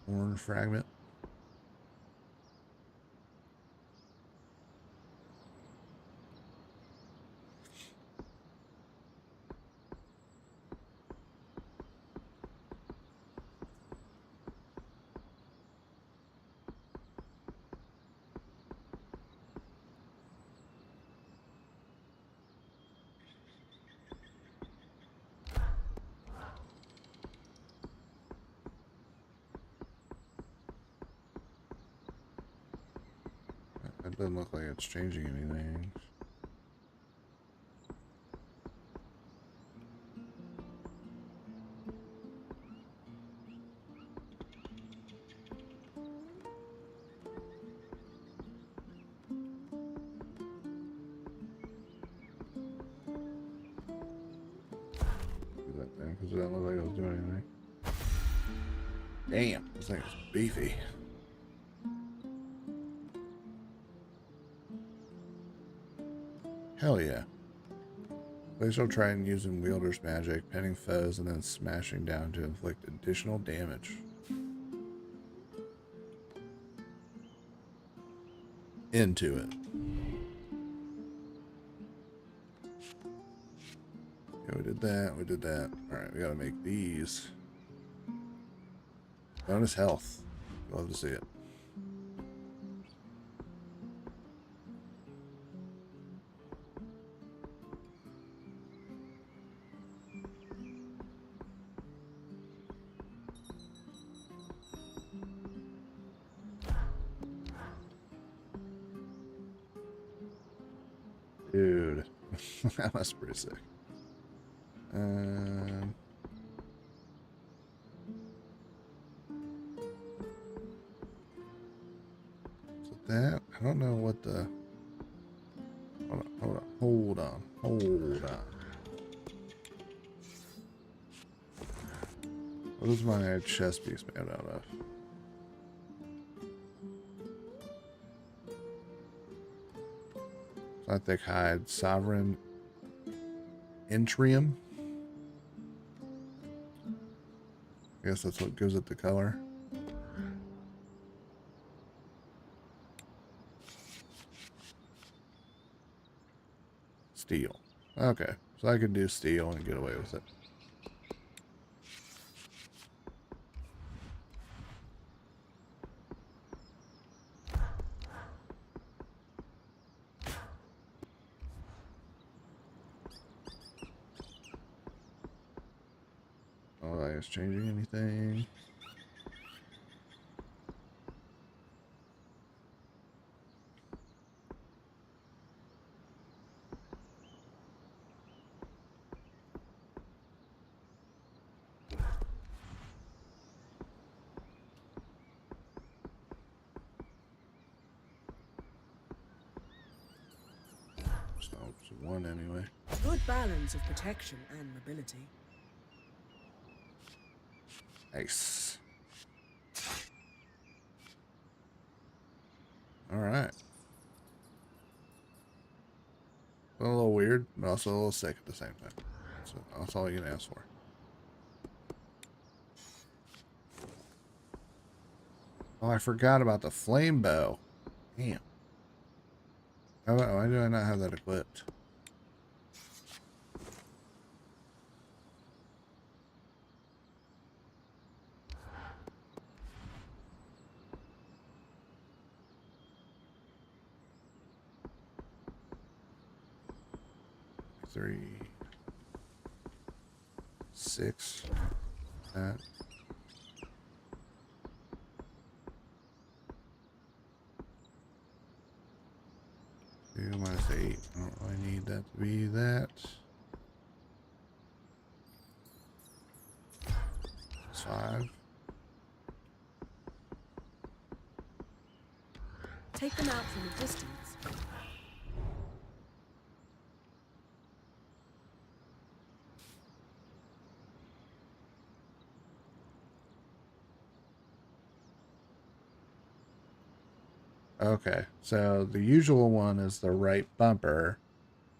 Orange fragment. That doesn't look like it's changing anything. Do that thing, because it doesn't look like it was doing anything. Damn, this thing is beefy. Hell yeah. Glacial Triton using wielder's magic, pinning foes, and then smashing down to inflict additional damage. Into it. Yeah, we did that, we did that. Alright, we gotta make these. Bonus health. Love to see it. Dude, that was pretty sick. So that, I don't know what the, hold on. What is my chest piece made out of? I think hide sovereign Entrium. I guess that's what gives it the color. Steel. Okay, so I can do steel and get away with it. Oh, I was changing anything. So it's one anyway. Good balance of protection and mobility. Nice. All right. A little weird, but also a little sick at the same time. So that's all you can ask for. Oh, I forgot about the flame bow. Damn. Why do I not have that equipped? Three, 6, that. 2 minus 8. I don't really need that to be that. 5. Take them out from a distance. Okay, so the usual one is the right bumper,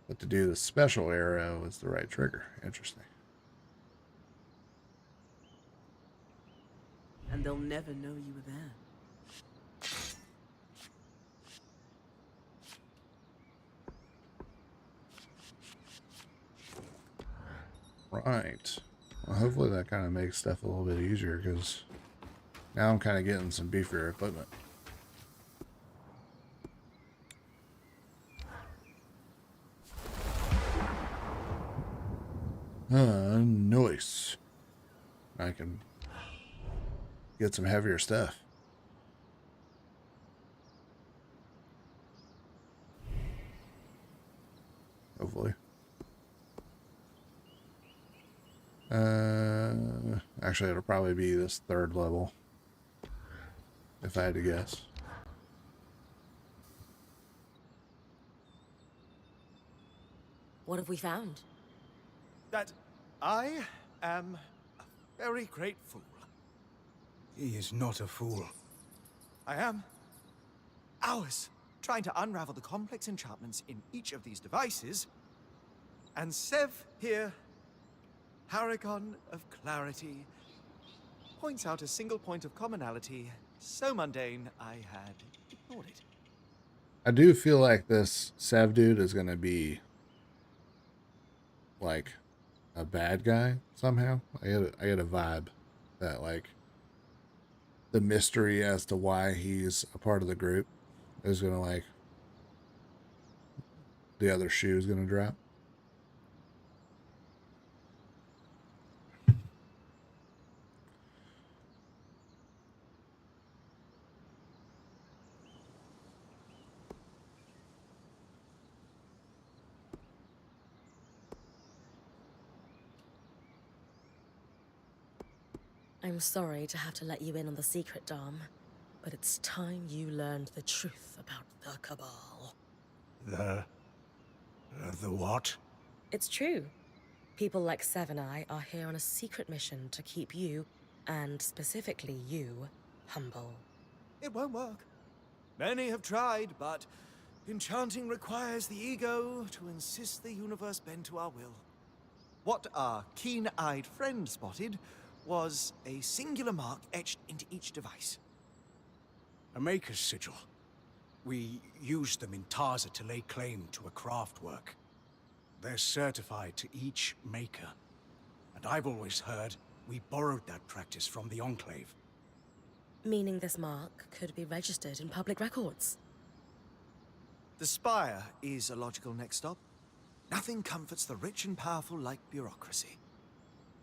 but to do the special arrow is the right trigger. Interesting. And they'll never know you were there. Right. Well, hopefully that kind of makes stuff a little bit easier, because now I'm kind of getting some beefier equipment. Nice. I can get some heavier stuff. Hopefully. Actually, it'll probably be this 3rd level, if I had to guess. What have we found? That I am a very great fool. He is not a fool. I am. Hours trying to unravel the complex enchantments in each of these devices. And Sev here, paragon of clarity, points out a single point of commonality so mundane I had ignored it. I do feel like this Sev dude is going to be like a bad guy somehow. I get a vibe that like the mystery as to why he's a part of the group is gonna like the other shoe is gonna drop. I'm sorry to have to let you in on the secret, Dom, but it's time you learned the truth about the Cabal. The what? It's true. People like Sev and I are here on a secret mission to keep you, and specifically you, humble. It won't work. Many have tried, but enchanting requires the ego to insist the universe bend to our will. What our keen-eyed friend spotted was a singular mark etched into each device. A maker's sigil. We used them in Tarza to lay claim to a craft work. They're certified to each maker. And I've always heard we borrowed that practice from the Enclave. Meaning this mark could be registered in public records. The Spire is a logical next stop. Nothing comforts the rich and powerful like bureaucracy.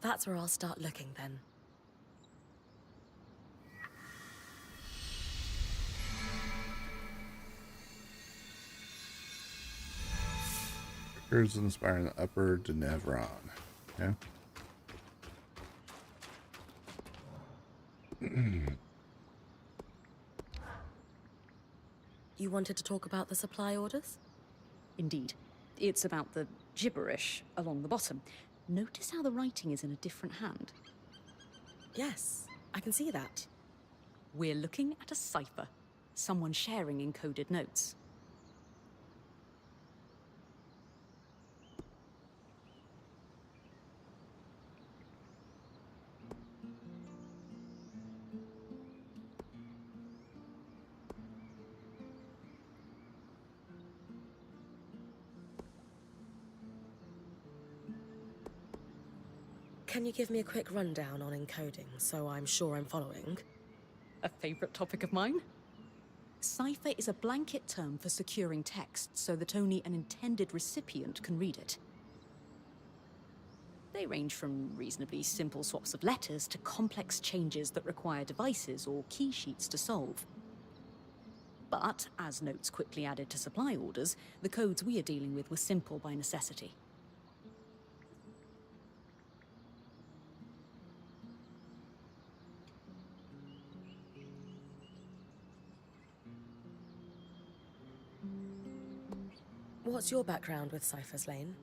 That's where I'll start looking then. Records in the Spire in the Upper Denevron. Yeah. You wanted to talk about the supply orders? Indeed. It's about the gibberish along the bottom. Notice how the writing is in a different hand. Yes, I can see that. We're looking at a cipher. Someone sharing encoded notes. Can you give me a quick rundown on encoding so I'm sure I'm following? A favorite topic of mine? Cipher is a blanket term for securing text so that only an intended recipient can read it. They range from reasonably simple swaps of letters to complex changes that require devices or key sheets to solve. But, as notes quickly added to supply orders, the codes we are dealing with were simple by necessity. What's your background with ciphers, Lane?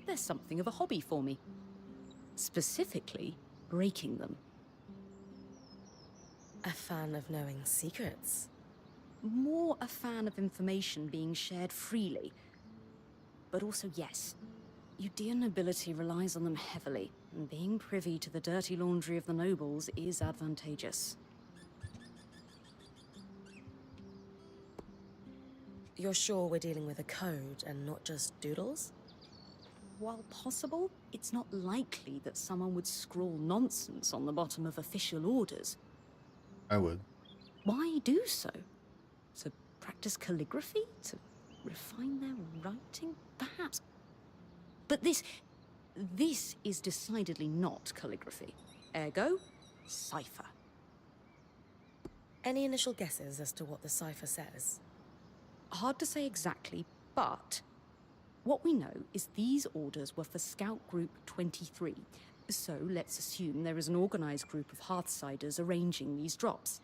There's something of a hobby for me. Specifically, breaking them. A fan of knowing secrets? More a fan of information being shared freely. But also, yes, Eudean nobility relies on them heavily, and being privy to the dirty laundry of the nobles is advantageous. You're sure we're dealing with a code and not just doodles? While possible, it's not likely that someone would scrawl nonsense on the bottom of official orders. I would. Why do so? To practice calligraphy? To refine their writing? Perhaps. But this is decidedly not calligraphy. Ergo, cipher. Any initial guesses as to what the cipher says? Hard to say exactly, but what we know is these orders were for Scout Group 23. So let's assume there is an organized group of Hearthsiders arranging these drops.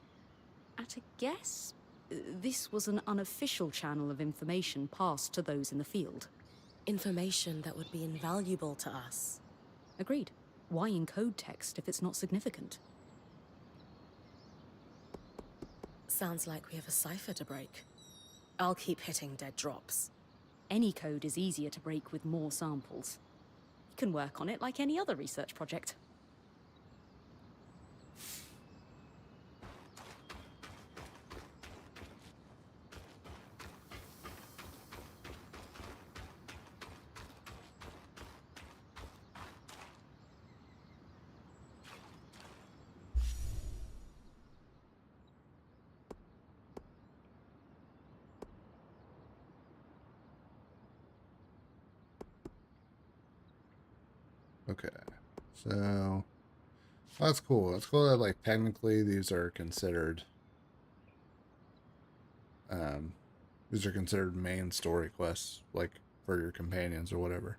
At a guess, this was an unofficial channel of information passed to those in the field. Information that would be invaluable to us. Agreed. Why encode text if it's not significant? Sounds like we have a cipher to break. I'll keep hitting dead drops. Any code is easier to break with more samples. You can work on it like any other research project. Okay, so that's cool. That's cool that like technically these are considered main story quests, like for your companions or whatever.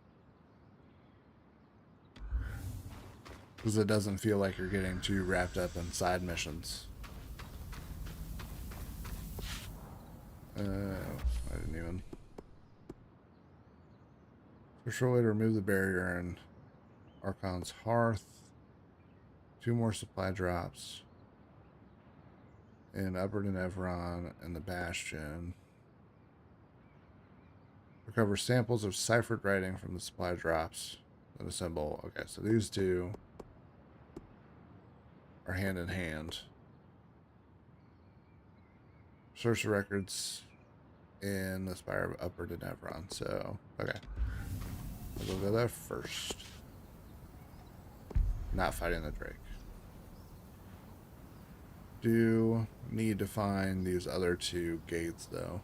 Because it doesn't feel like you're getting too wrapped up in side missions. I didn't even. There's a way to remove the barrier in Archon's Hearth. 2 more supply drops. In Upper Denevron and the Bastion. Recover samples of ciphered writing from the supply drops. Then assemble. Okay, so these two are hand in hand. Search the records in the Spire of Upper Denevron. So, okay. We'll go there first. Not fighting the Drake. Do need to find these other 2 gates, though.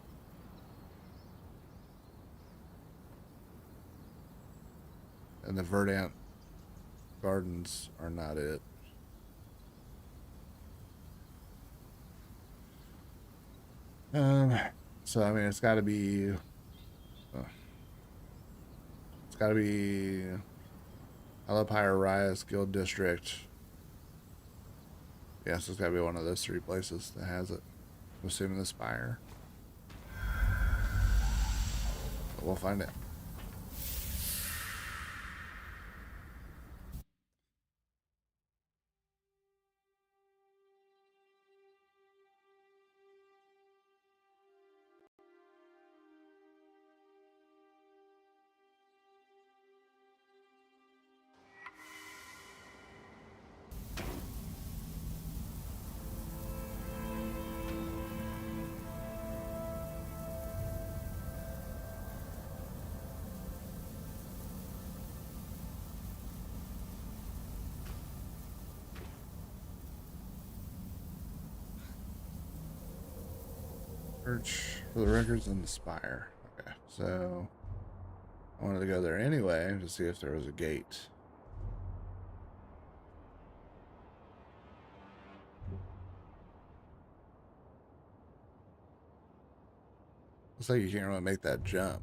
And the Verdant Gardens are not it. So I mean, it's got to be Alapire Rias Guild District. Yes, it's got to be one of those 3 places that has it. I'm assuming the Spire. But we'll find it. Search for the records in the Spire. Okay, so I wanted to go there anyway to see if there was a gate. Looks like you can't really make that jump.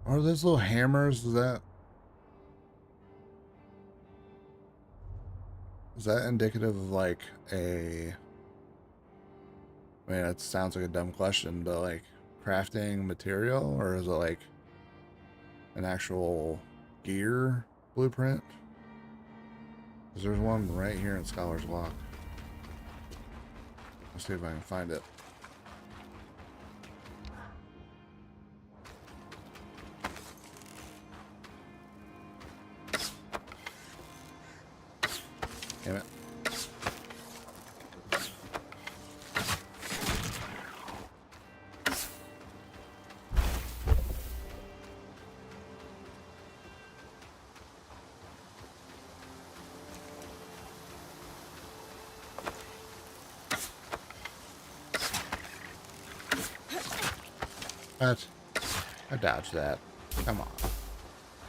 Are those little hammers? Is that indicative of like a? I mean, it sounds like a dumb question, but like crafting material, or is it like an actual gear blueprint? Because there's one right here in Scholar's Walk. Let's see if I can find it. Damn it. What? I dodged that. Come on.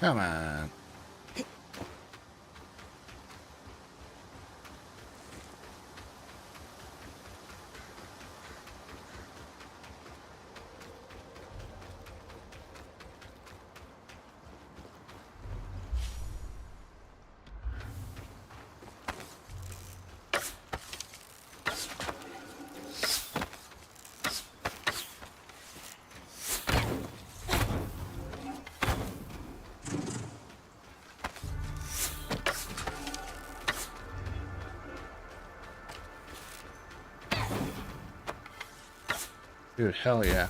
Come on. Dude, hell yeah.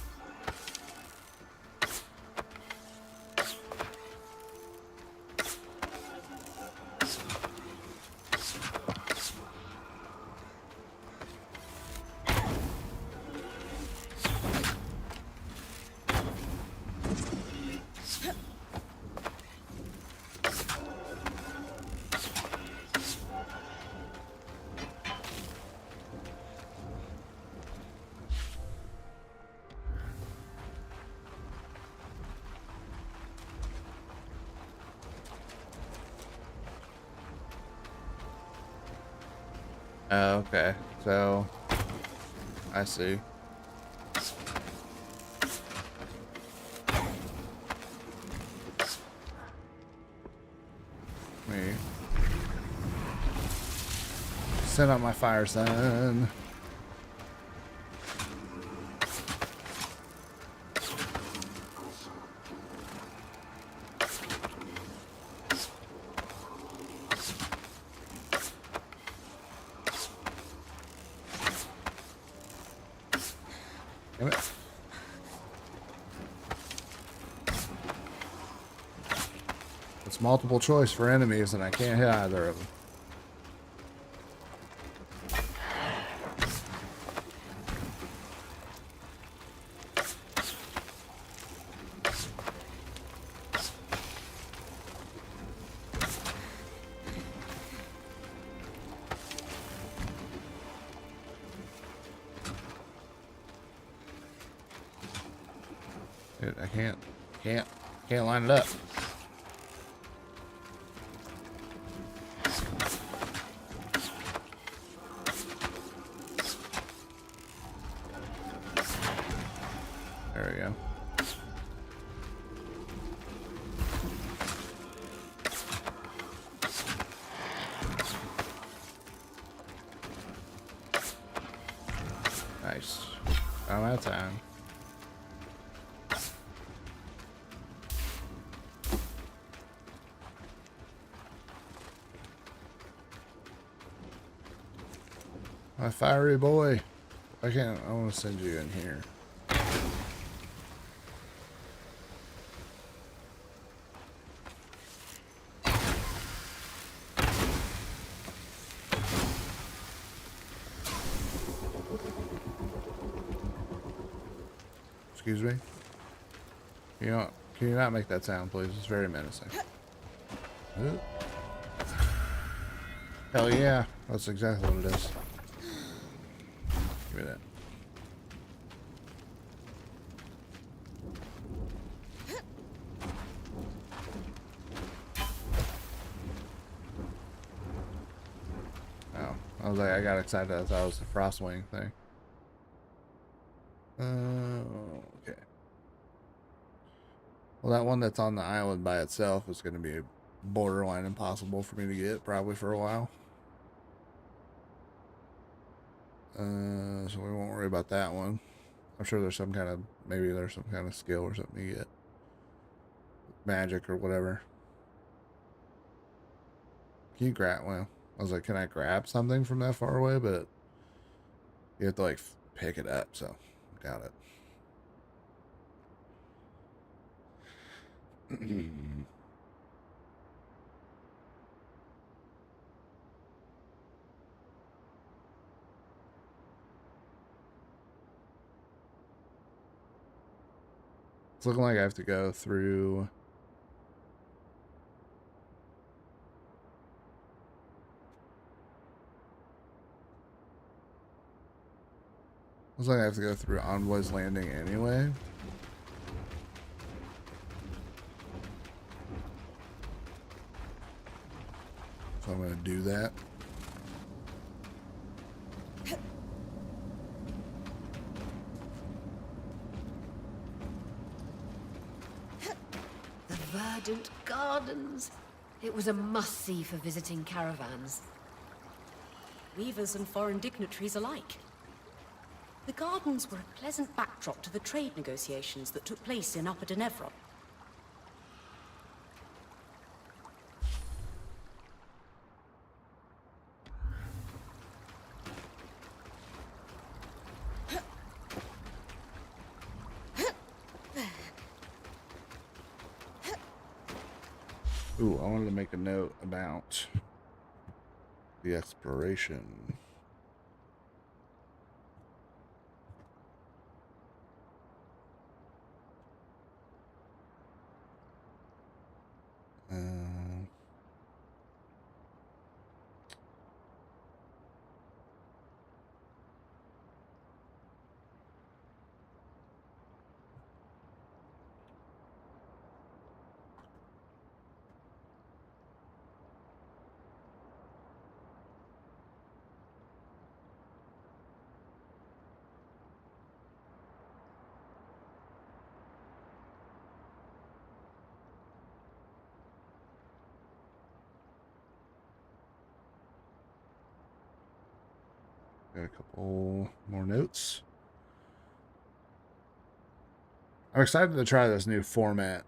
Oh, okay. So, I see. Me. Send out my fire son. Damn it. It's multiple choice for enemies, and I can't hit either of them. Dude, I can't line it up. There we go. Nice. Oh, that time. My fiery boy. I want to send you in here. Excuse me? Can you not make that sound, please? It's very menacing. Ooh. Hell yeah. That's exactly what it is. Give me that. Oh, I was like, I got excited. I thought it was the Frostwing thing. Okay. Well, that one that's on the island by itself is going to be borderline impossible for me to get, probably for a while. So we won't worry about that one. I'm sure there's some kind of, maybe there's some kind of skill or something you get. Magic or whatever. Can you grab, well, I was like, can I grab something from that far away? But you have to like pick it up, so doubt it. It's looking like I have to go through. Looks like I have to go through Envoy's Landing anyway. So I'm going to do that. The verdant gardens. It was a must-see for visiting caravans. Weavers and foreign dignitaries alike. The gardens were a pleasant backdrop to the trade negotiations that took place in Upper Denevron. Ooh, I wanted to make a note about the exploration. Got a couple more notes. I'm excited to try this new format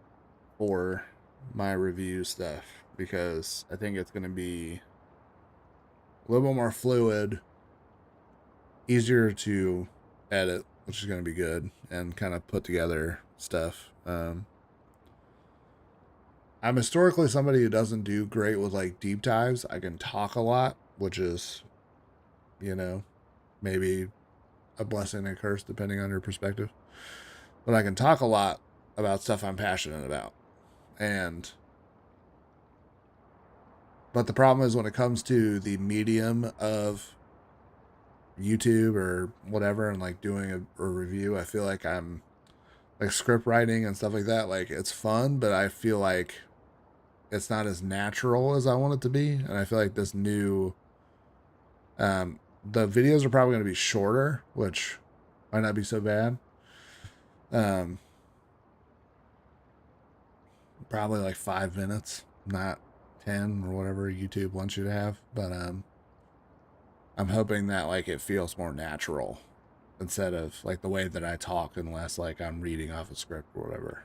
for my review stuff because I think it's going to be a little bit more fluid, easier to edit, which is going to be good, and kind of put together stuff. I'm historically somebody who doesn't do great with like deep dives. I can talk a lot, which is, you know, maybe a blessing and a curse depending on your perspective. But I can talk a lot about stuff I'm passionate about. But the problem is when it comes to the medium of YouTube or whatever and like doing a review, I feel like I'm like script writing and stuff like that. Like it's fun, but I feel like it's not as natural as I want it to be. And I feel like this new, the videos are probably going to be shorter, which might not be so bad. Probably like 5 minutes, not 10 or whatever YouTube wants you to have. But I'm hoping that like it feels more natural instead of like the way that I talk, unless like I'm reading off a script or whatever.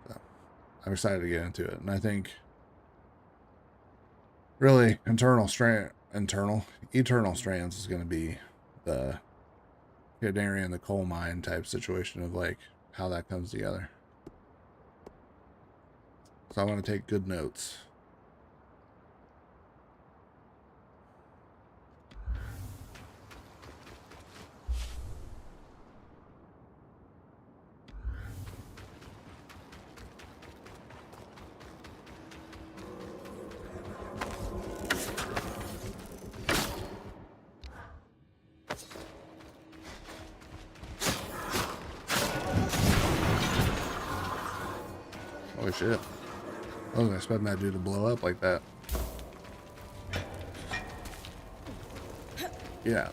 So I'm excited to get into it, and I think really Eternal Strands is going to be the canary in the coal mine type situation of like how that comes together. So I want to take good notes. Holy shit. I wasn't expecting that dude to blow up like that. Yeah.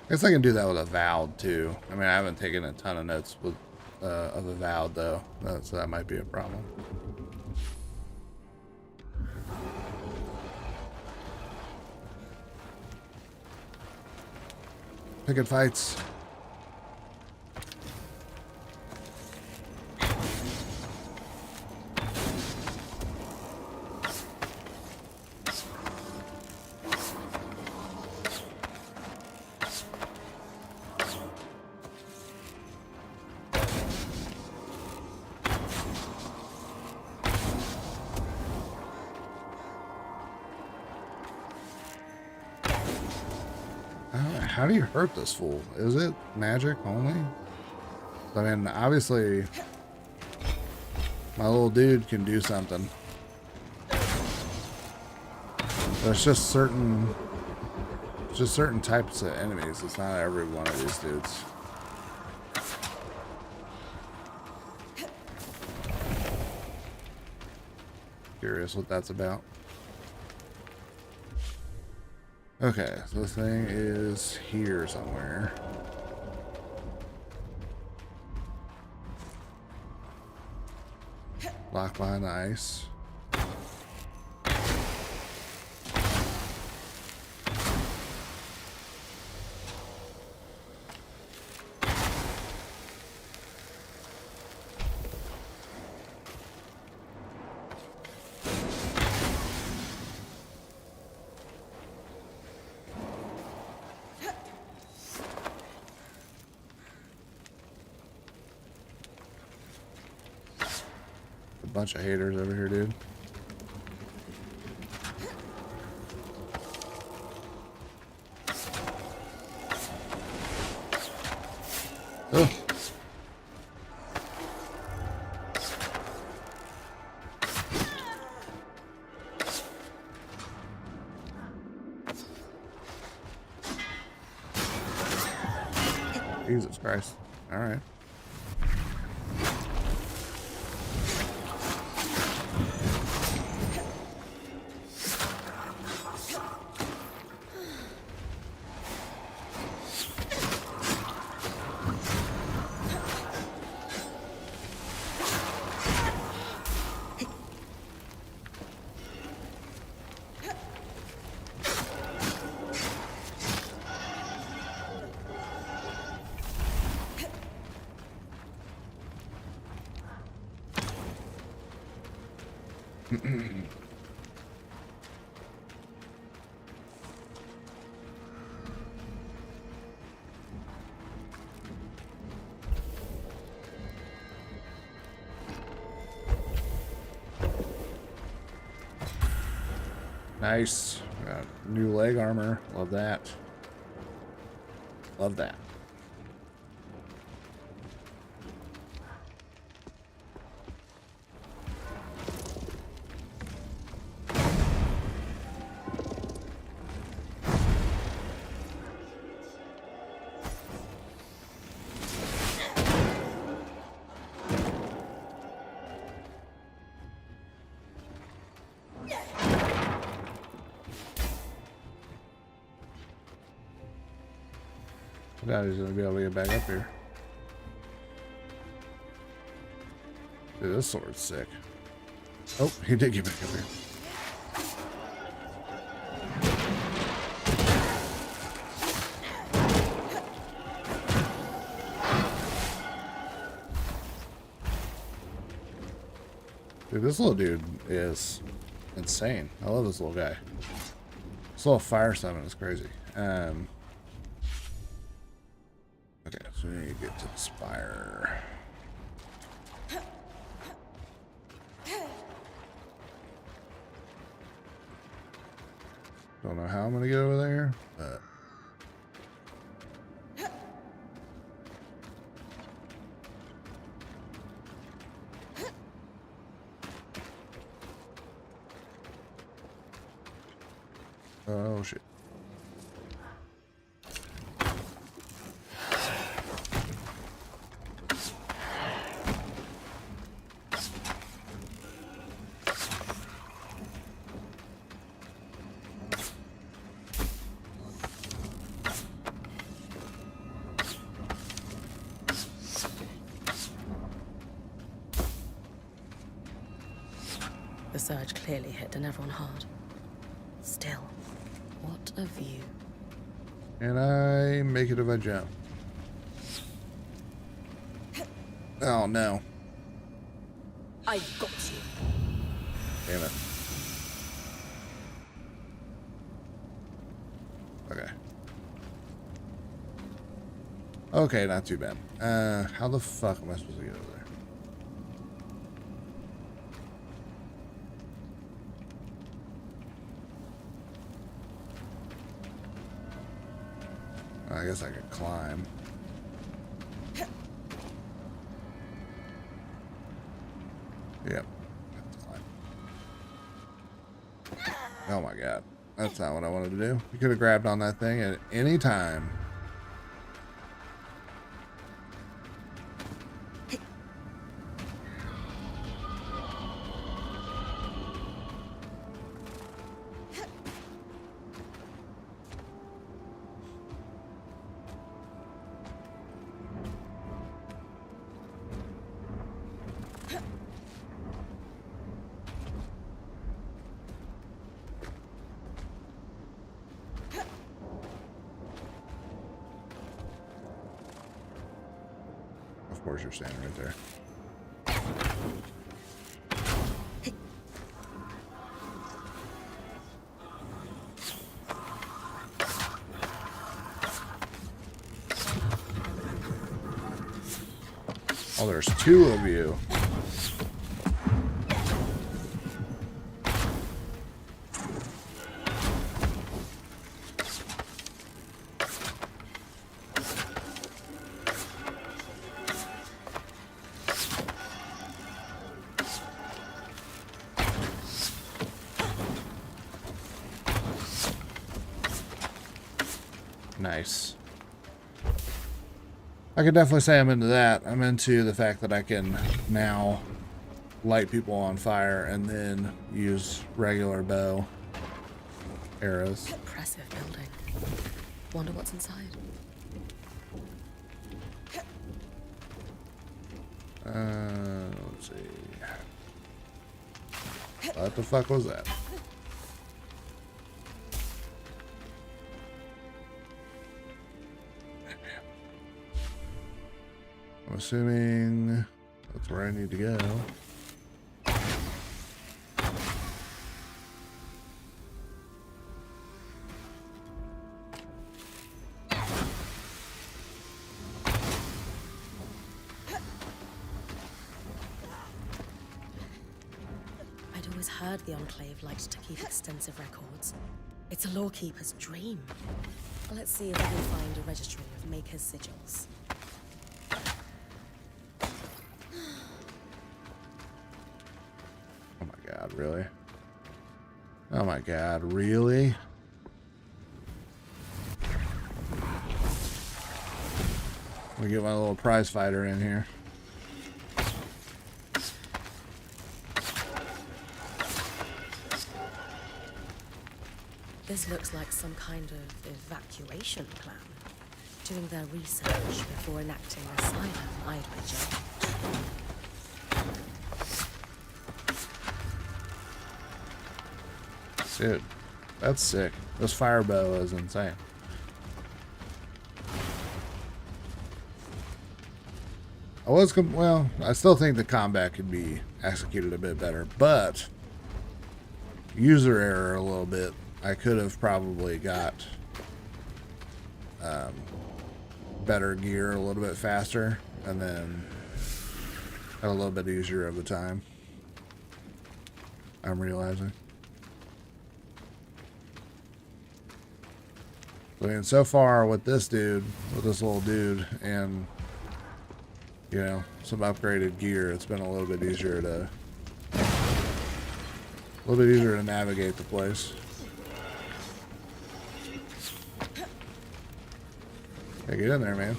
I guess I can do that with Avowed too. I mean, I haven't taken a ton of notes with of Avowed though, so that might be a problem. Picket fights. How do you hurt this fool? Is it magic only? I mean, obviously, my little dude can do something. There's just certain types of enemies. It's not every one of these dudes. Curious what that's about. Okay, so this thing is here somewhere. Locked behind the ice. Bunch of haters over here, dude. Oh. Jesus Christ. All right. Nice. Got new leg armor. Love that. Love that. I doubt he's gonna be able to get back up here. Dude, this sword's sick. Oh, he did get back up here. Dude, this little dude is insane. I love this little guy. This little fire summon is crazy. Okay, so we need to get to the spire. Don't know how I'm gonna get over there, but oh shit. The surge clearly hit Denevron hard. Still, what a view. And I make it if I jump. Oh no. I've got you. Damn it. Okay. Okay, not too bad. How the fuck am I supposed to get over there? I guess I could climb. Yep. Have to climb. Oh my god. That's not what I wanted to do. You could have grabbed on that thing at any time. Of course you're standing right there. Oh, there's two of you. Nice. I could definitely say I'm into that. I'm into the fact that I can now light people on fire and then use regular bow arrows. Impressive building. Wonder what's inside. Let's see. What the fuck was that? I'm assuming that's where I need to go. always heard the Enclave liked to keep extensive records. It's a lawkeeper's dream. Let's see if I can find a registry of Maker's sigils. Oh my god, really? Oh my god, really? We get my little prize fighter in here. This looks like some kind of evacuation plan. Doing their research before enacting asylum, I'd be judged. Dude, that's sick. This fire bow is insane. Well, I still think the combat could be executed a bit better, but user error a little bit. I could have probably got better gear a little bit faster, and then had a little bit easier of the time. I'm realizing. I mean, so far with this dude, with this little dude, and you know, some upgraded gear, it's been a little bit easier to navigate the place. Yeah, get in there, man.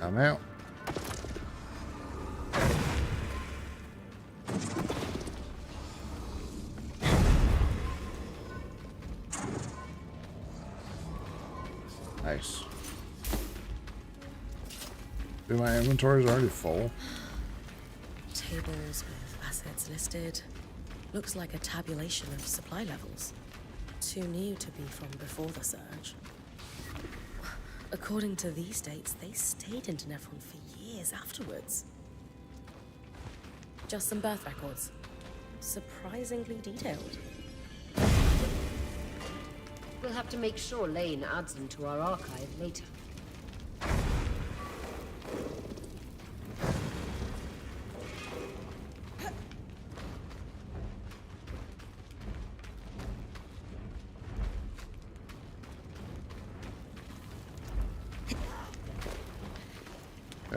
I'm out. Nice. Dude, my inventory's already full. Tables with assets listed. Looks like a tabulation of supply levels. Too new to be from before the surge. According to these dates, they stayed in Denevron for years afterwards. Just some birth records. Surprisingly detailed. We'll have to make sure Lane adds them to our archive later.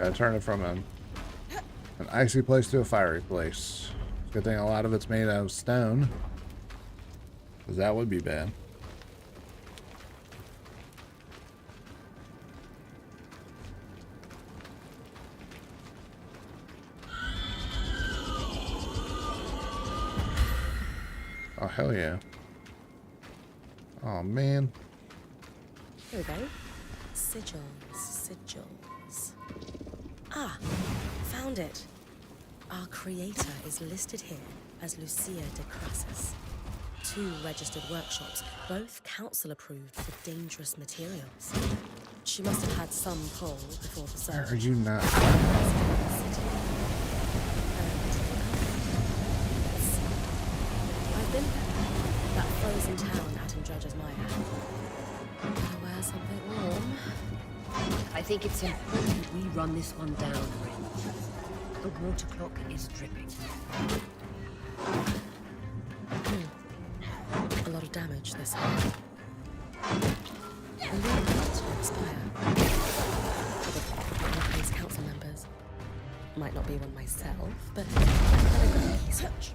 I turned it from an icy place to a fiery place. Good thing a lot of it's made out of stone, because that would be bad. Oh, hell yeah. Oh, man. Here we go. Sigils. Ah, found it. Our creator is listed here as Lucia de Crassus. 2 registered workshops, both council approved for dangerous materials. She must have had some pull before the surge. Where are you not? I've been there. That frozen town out in Judge's Mire. Gotta wear something warm. I think it's important we run this one down, Rin. The water clock is dripping. A lot of damage this time. A little bit to expire. One of these council members. Might not be one myself, but better go research.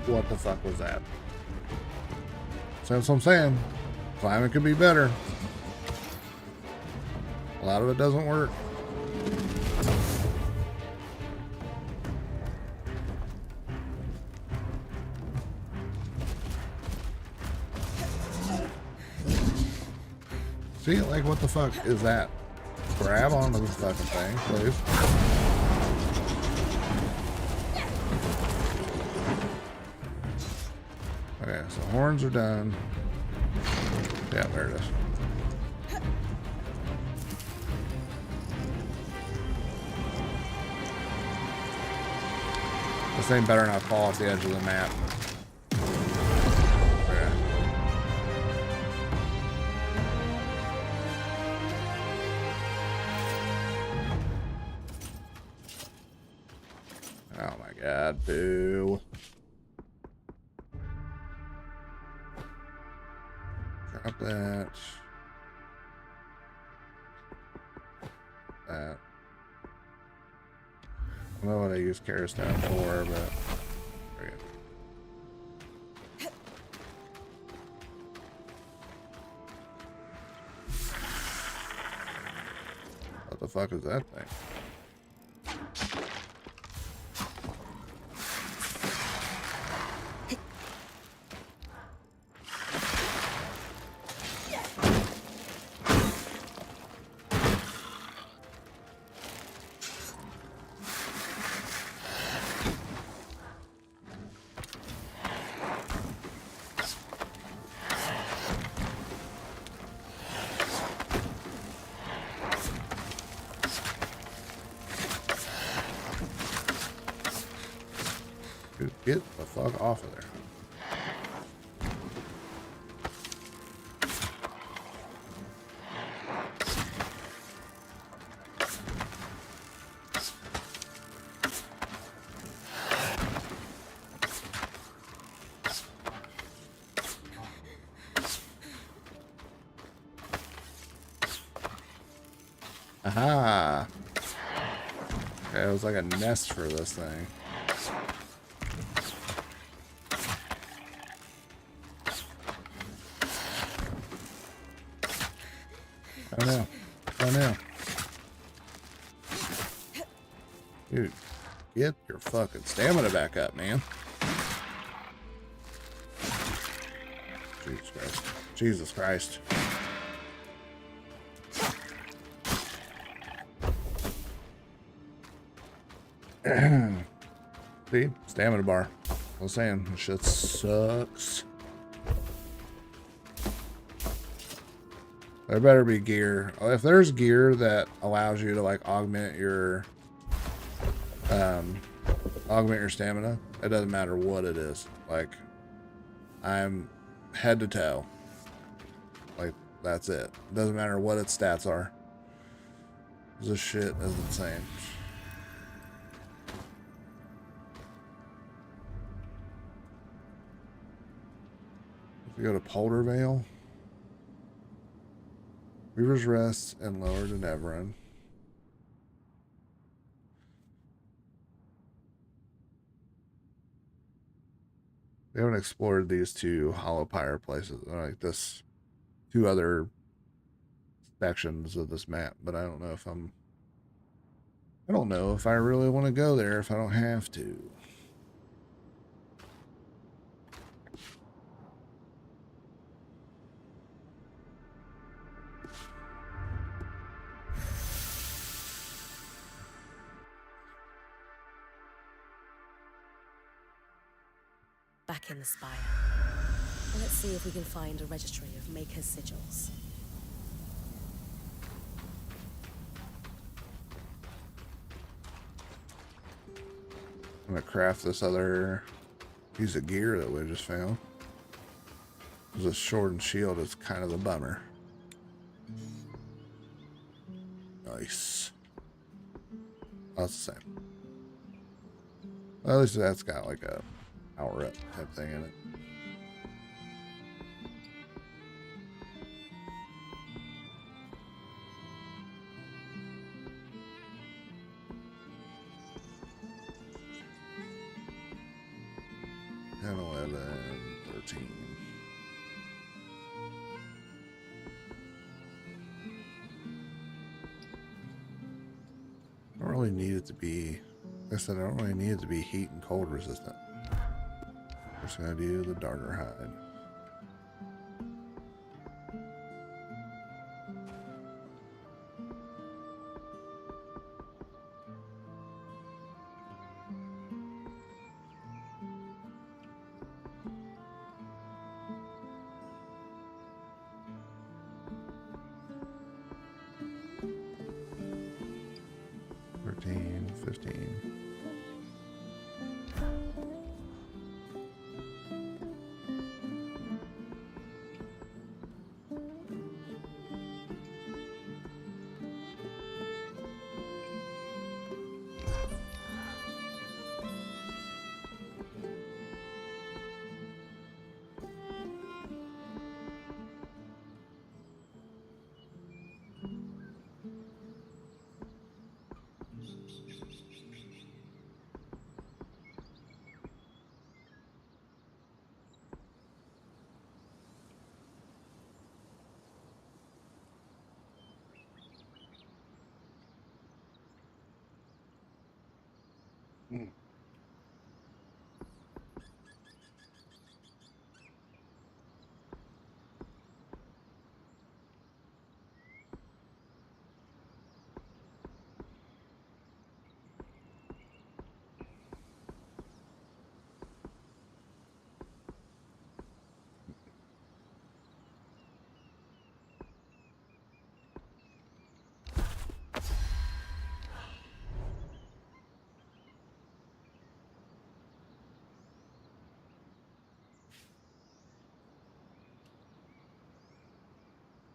What the fuck was that? So that's what I'm saying. Climbing could be better. A lot of it doesn't work. See, like, what the fuck is that? Grab onto this fucking thing, please. Okay, so horns are done. Yeah, there it is. This thing better not fall off the edge of the map. Okay. Oh my god, boo. Drop that. That. I don't know what I use Karastone for, but forget it. What the fuck is that thing? Dude, get the fuck off of there. Aha! Okay, it was like a nest for this thing. Oh no. Oh no. Dude, get your fucking stamina back up, man. Jesus Christ. Jesus Christ. See? Stamina bar. I was saying, this shit sucks. There better be gear. If there's gear that allows you to like augment your stamina, it doesn't matter what it is. Like, I'm head to toe. Like, that's it. Doesn't matter what its stats are. This shit is insane. If we go to Polder Vale, Reaver's Rest and Lower Denevron. We haven't explored these two Hollow Pyre places, like this, two other sections of this map, but I don't know if I don't know if I really want to go there if I don't have to. Back in the spire. Let's see if we can find a registry of Maker's sigils. I'm gonna craft this other piece of gear that we just found. This shortened shield is kind of the bummer. Nice. Oh, that's the same. Well, at least that's got like a power up type thing in it. 10, 11, 13. I don't really need it to be, like I said, I don't really need it to be heat and cold resistant. I'm just gonna do the darter hide. Thirteen, 15.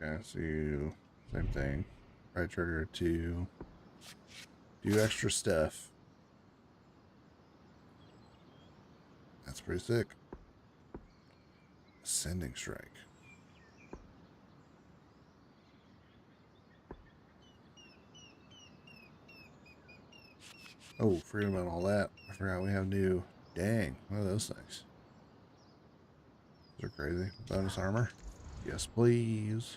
Okay, so you, same thing. Right trigger to do extra stuff. That's pretty sick. Ascending strike. Oh, forget about all that. I forgot we have new. Dang, what are those things? Those are crazy. Bonus armor. Yes, please.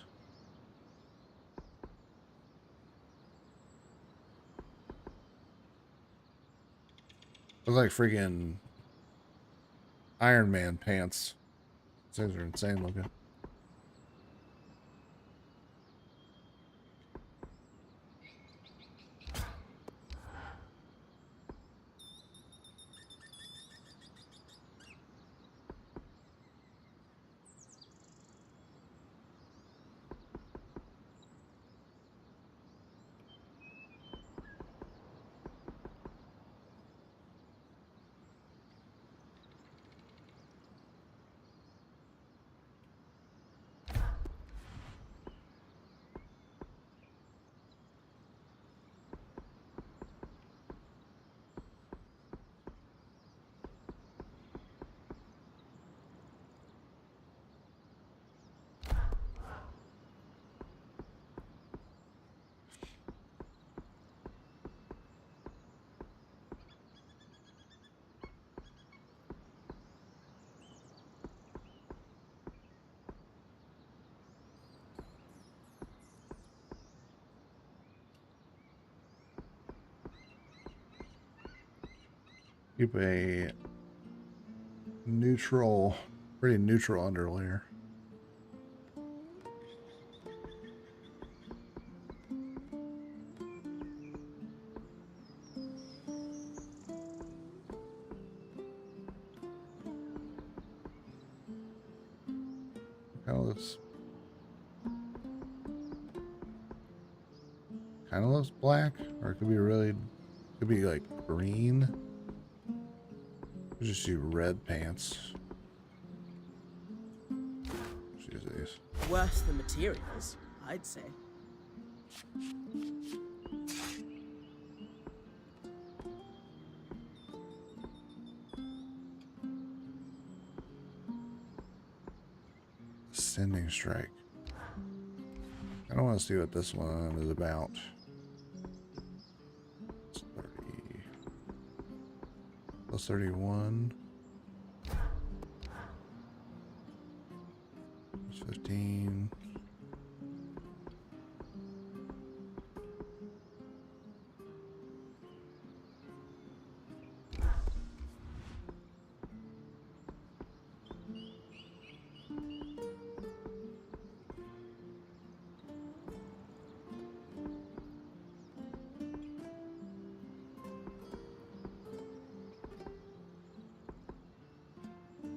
Looks like freaking Iron Man pants. These things are insane looking. Keep a neutral, pretty neutral underlayer. Kind of looks black, or it could be really, could be like green. Just do red pants. Jeez. Worse the materials, I'd say. Ascending strike. I don't want to see what this one is about. It's 30 plus 31. 15.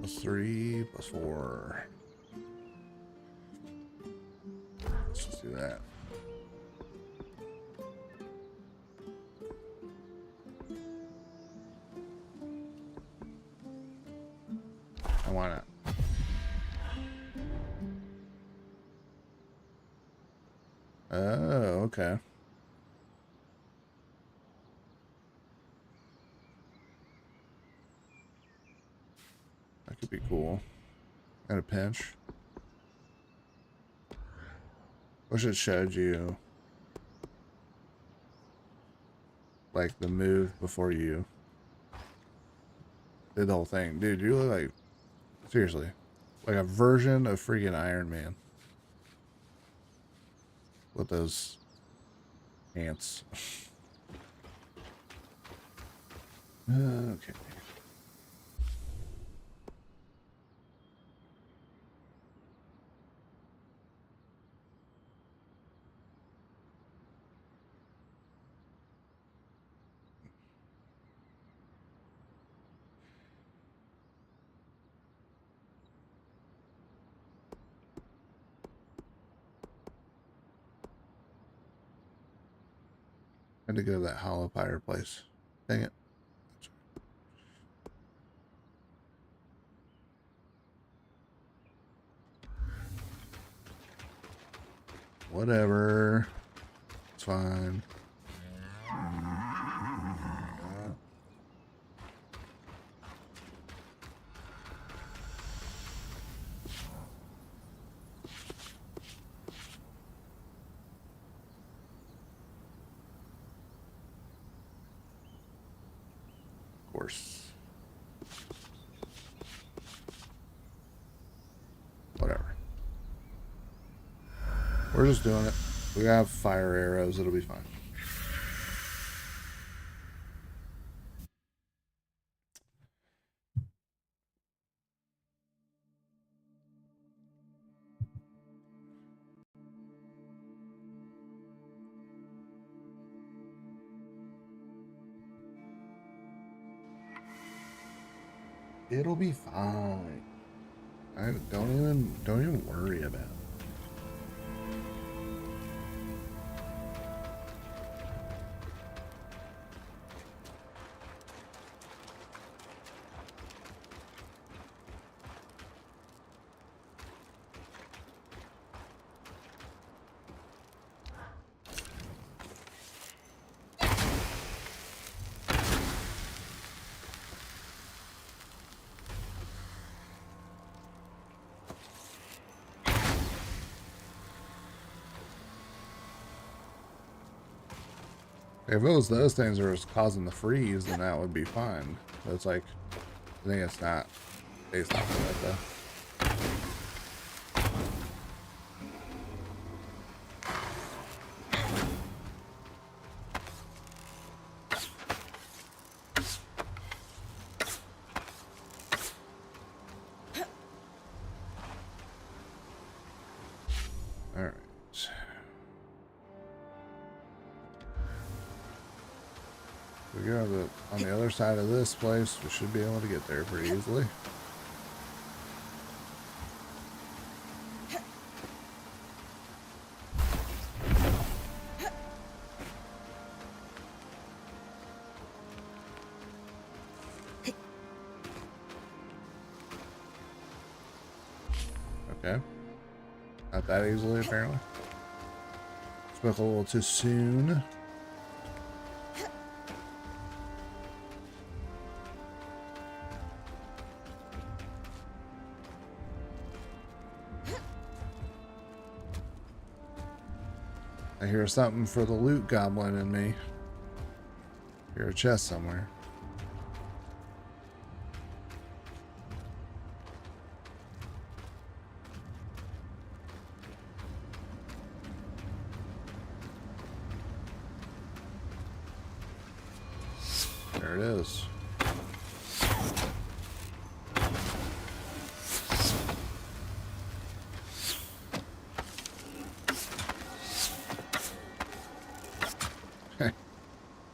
+3 +4. Let's just do that. And why not? Oh, okay. That could be cool. At a pinch. Wish it showed you like the move before you did the whole thing. Dude, you look like, seriously, like a version of freaking Iron Man. With those ants. Okay. I had to go to that hollow pyre place. Dang it. Whatever. It's fine. Of course. Whatever. We're just doing it. We have fire arrows. It'll be fine. It'll be fine. I don't even worry about it. If it was those things that was causing the freeze, then that would be fine. But it's like, I think it's not based off of that though. On the other side of this place, we should be able to get there pretty easily. Okay. Not that easily, apparently. Spoke a little too soon. I hear something for the loot goblin in me. Hear a chest somewhere. There it is.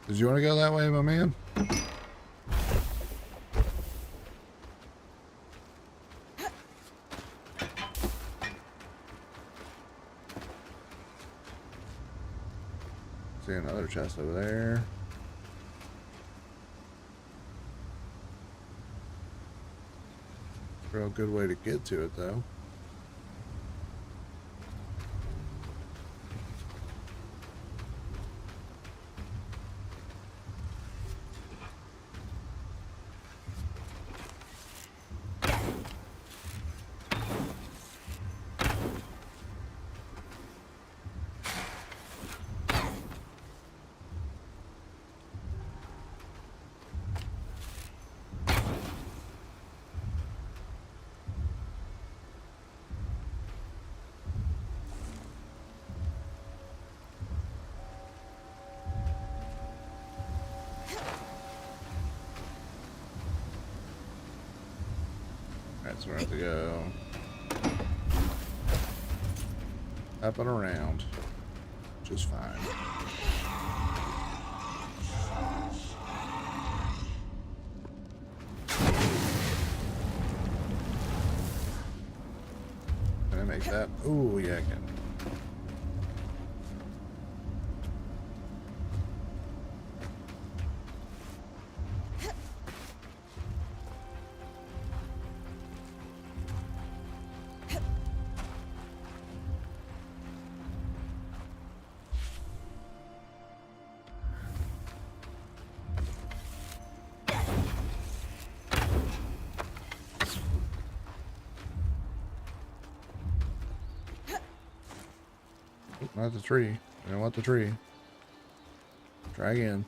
Did you want to go that way, my man? See another chest over there. Real good way to get to it, though. Alright, so we have to go up and around, which is fine. Can I make that? Oh, yeah, I can. Not the tree. I don't want the tree. Try again.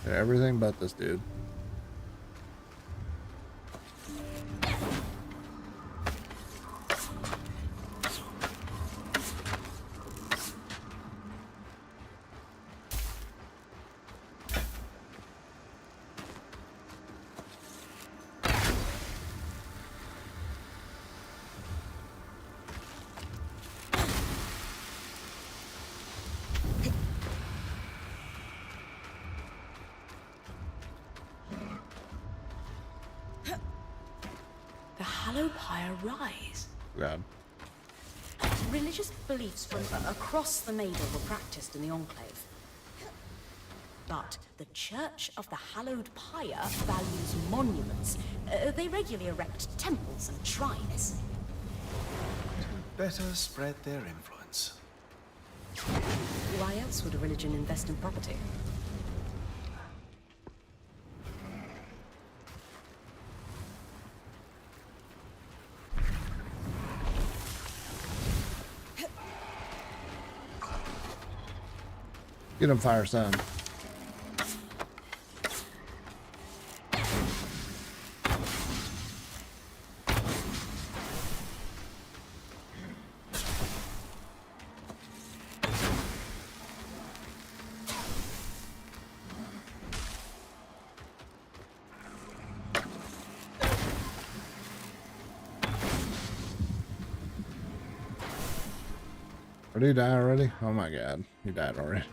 Yeah, everything but this dude. The Hallowed Pyre rise. God. Religious beliefs from across the Maiden were practiced in the Enclave. But the Church of the Hallowed Pyre values monuments. They regularly erect temples and shrines. Better spread their influence. Why else would a religion invest in property? Get him, Fire Son. Did he die already? Oh my god, he died already.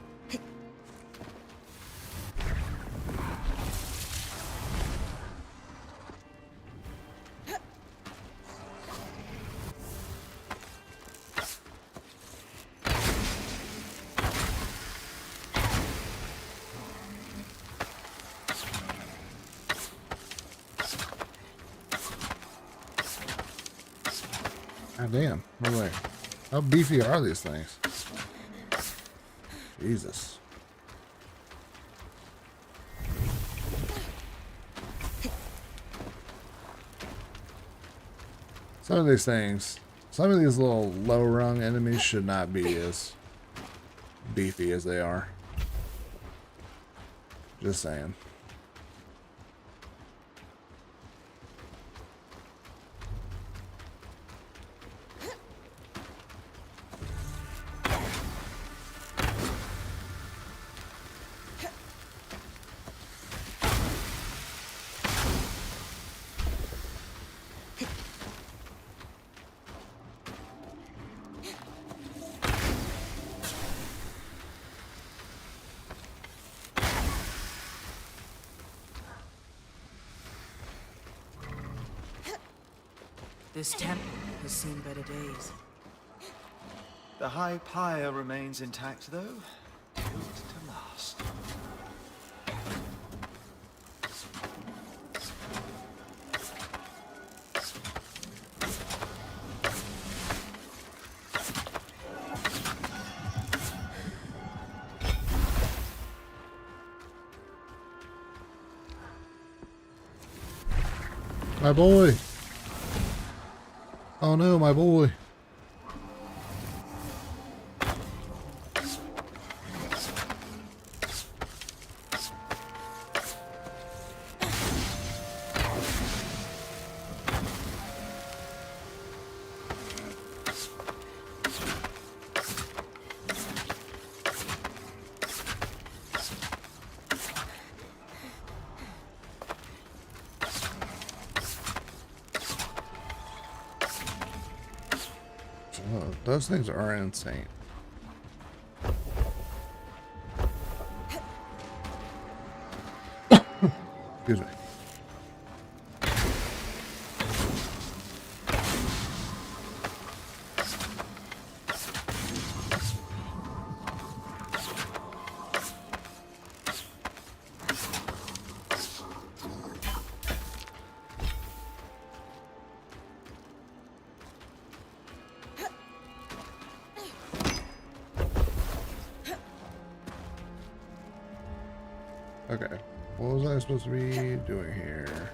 God damn, no way. How beefy are these things? Jesus. Some of these things Some of these little low-rung enemies should not be as beefy as they are. Just saying. This temple has seen better days. The high pyre remains intact, though. Built to last. My boy. Oh no, my boy. Oh, those things are insane. Excuse me. Okay, what was I supposed to be doing here?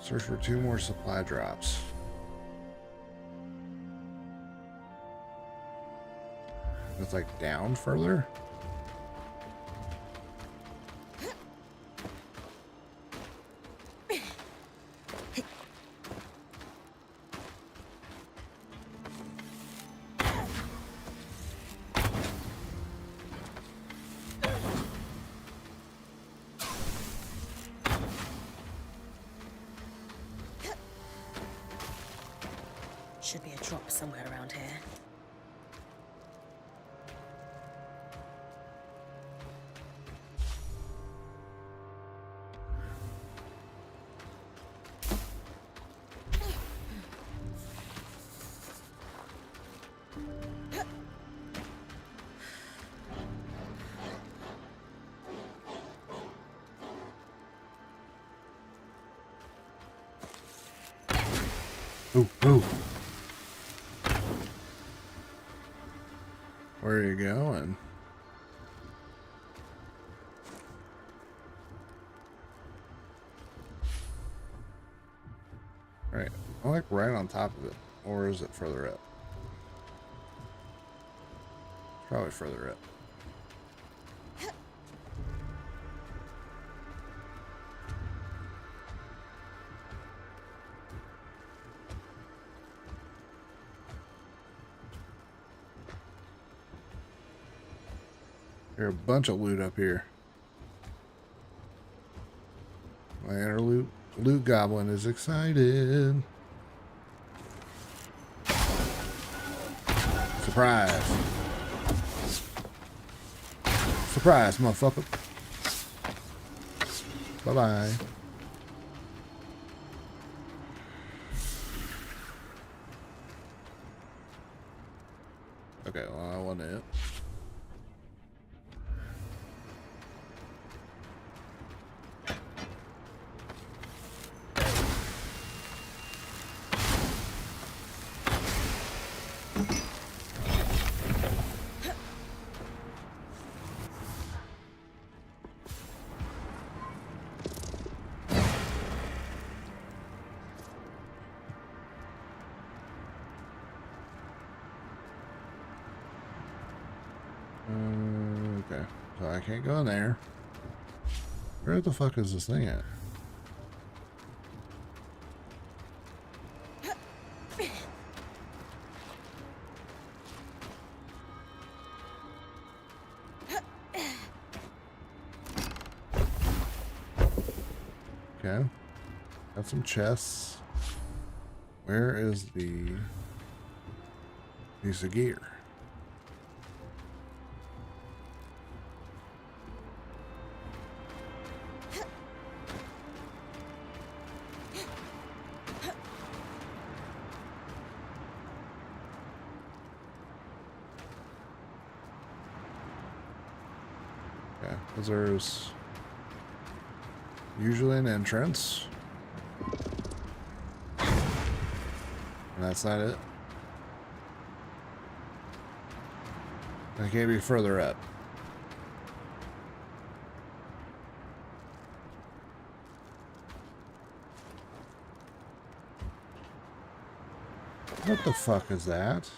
Search for 2 more supply drops. It's like down further? Should be a drop somewhere around here. Ooh, ooh. Where are you going? Right. I'm like right on top of it. Or is it further up? Probably further up. There's a bunch of loot up here. My inner loot goblin is excited. Surprise. Surprise, motherfucker. Bye-bye. Okay, well, I want it. Okay, so I can't go in there. Where the fuck is this thing at? Okay. Got some chests. Where is the piece of gear? Okay, because there's usually an entrance. And that's not it. I can't be further up. What the fuck is that?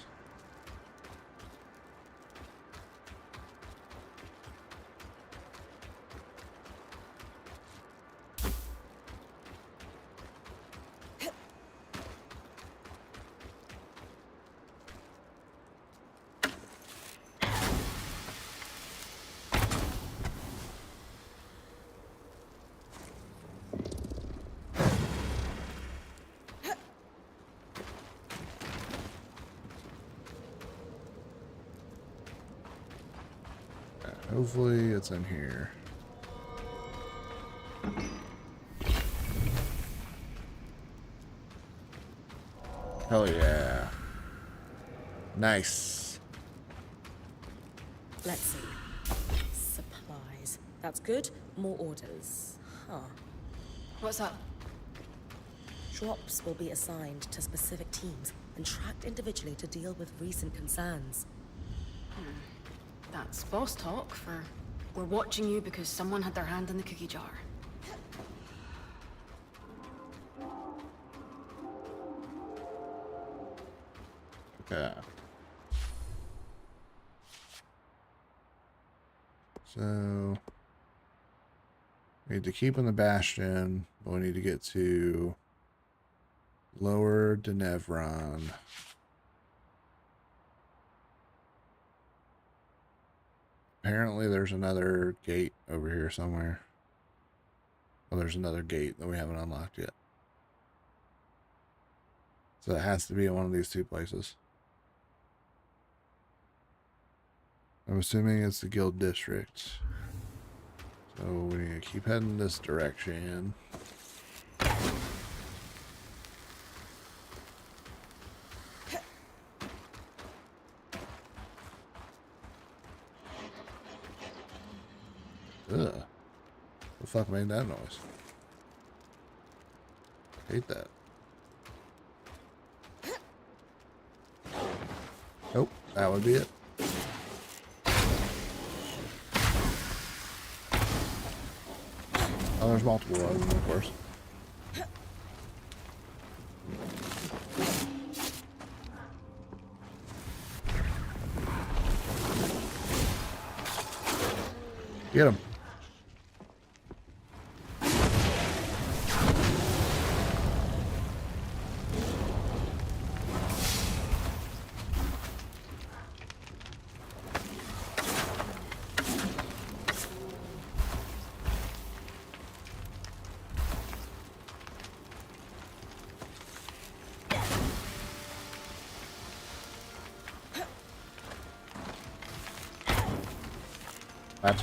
Hopefully it's in here. Hell yeah. Nice. Let's see. Supplies. That's good. More orders. Huh. What's up? Drops will be assigned to specific teams and tracked individually to deal with recent concerns. That's boss talk for we're watching you because someone had their hand in the cookie jar. Okay. So we need to keep in the Bastion, but we need to get to Lower Denevron. Apparently there's another gate over here somewhere. Well, there's another gate that we haven't unlocked yet. So it has to be in one of these two places. I'm assuming it's the guild district. So we need to keep heading this direction. Ugh. The fuck made that noise? Hate that. Nope, that would be it. Oh, there's multiple of them, of course. Get him. That.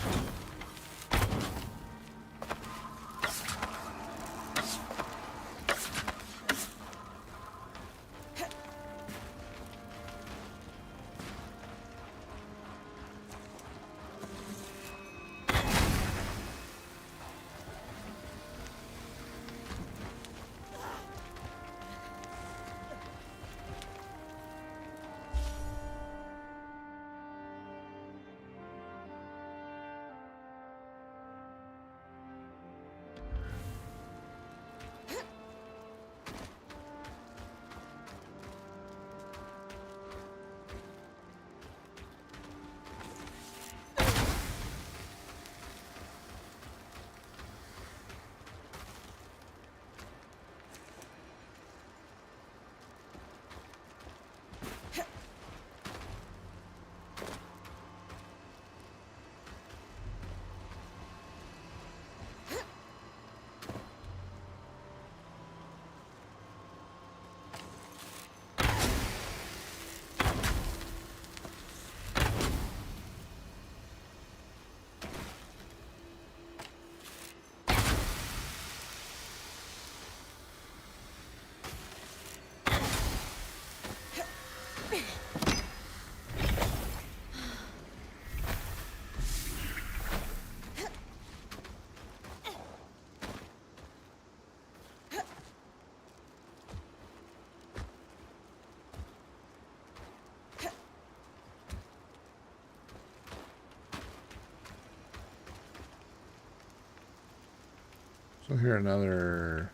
So here another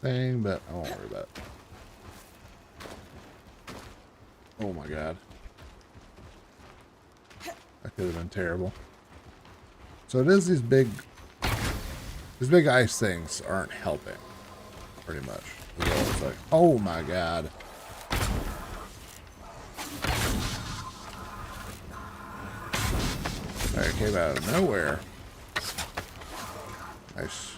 thing, but I won't worry about it. Oh my god. That could have been terrible. So it is these big ice things aren't helping, pretty much. It's like, oh my god. That came out of nowhere. Nice.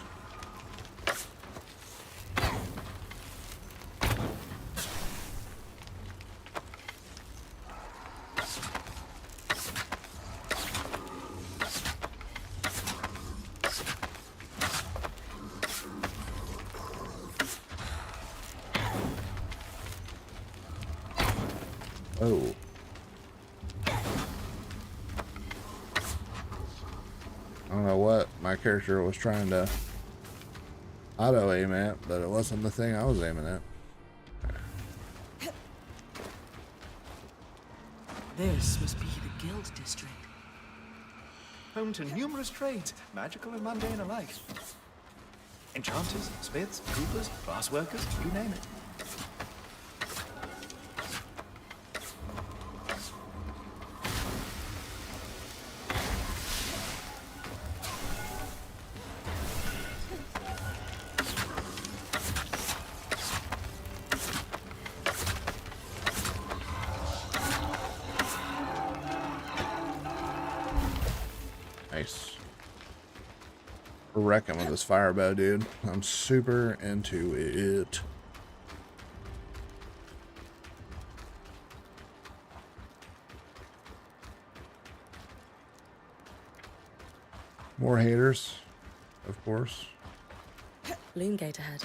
Oh. I don't know what my character was trying to auto aim at, but it wasn't the thing I was aiming at. This must be the Guild District. Home to numerous trades, magical and mundane alike. Enchanters, smiths, coopers, glass workers, you name it. Nice. We're wrecking with this fire bow, dude. I'm super into it. More haters, of course. Loom gate ahead.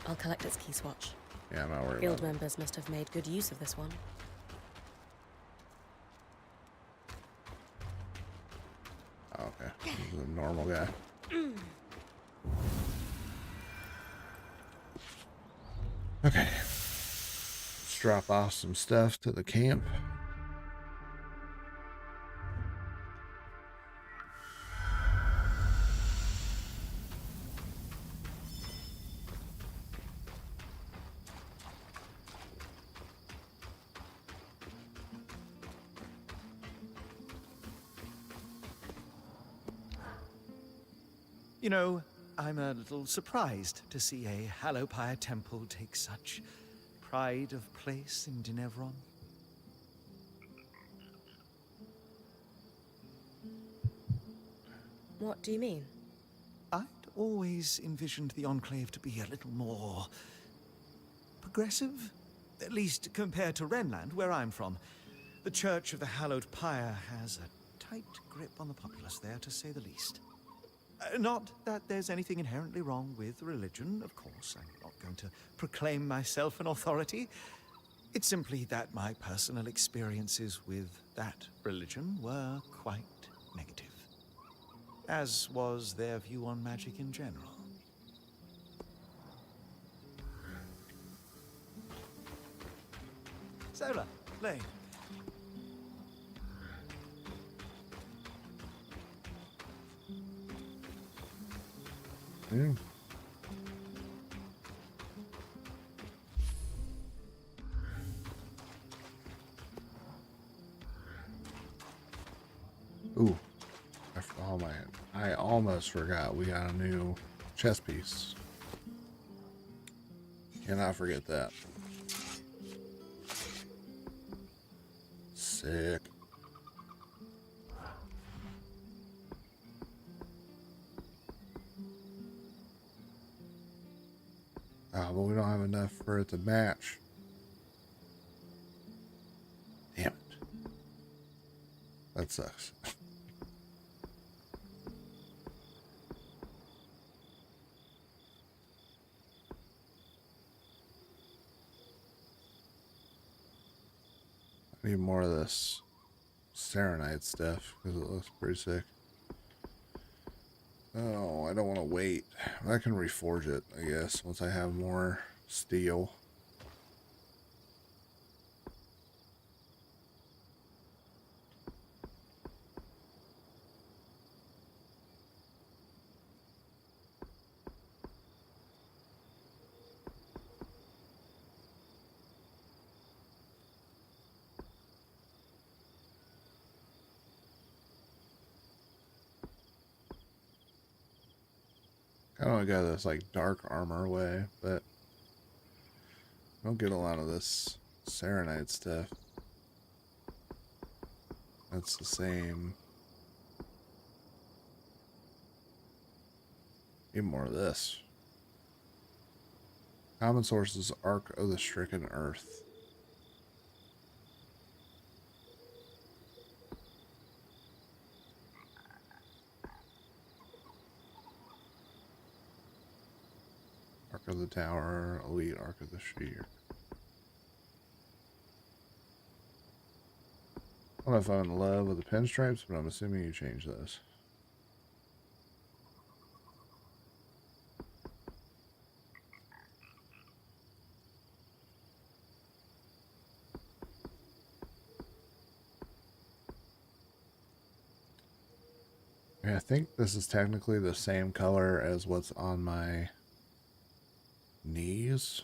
I'll collect its key swatch. Yeah, I'm not worried Guild about it. members must have made good use of this one. Oh, okay. This is a normal guy. Okay. Let's drop off some stuff to the camp. You know, I'm a little surprised to see a Hallowpire temple take such pride of place in Denevron. What do you mean? I'd always envisioned the Enclave to be a little more progressive, at least compared to Renland, where I'm from. The Church of the Hallowed Pyre has a tight grip on the populace there, to say the least. Not that there's anything inherently wrong with religion, of course. I'm not going to proclaim myself an authority. It's simply that my personal experiences with that religion were quite negative, as was their view on magic in general. Zola, Lane. Yeah. Ooh. Oh man. I almost forgot we got a new chess piece. Cannot forget that. Sick. Oh, but we don't have enough for it to match. Damn it. That sucks. I need more of this Serenite stuff because it looks pretty sick. Oh, I don't want to wait. I can reforge it, I guess, once I have more steel. I want to go this like dark armor way, but I don't get a lot of this Serenite stuff. That's the same. Need more of this. Common sources, Ark of the Stricken Earth. Ark of the Tower, Elite Ark of the Sphere. I don't know if I'm in love with the pinstripes, but I'm assuming you changed those. Yeah, I think this is technically the same color as what's on my knees.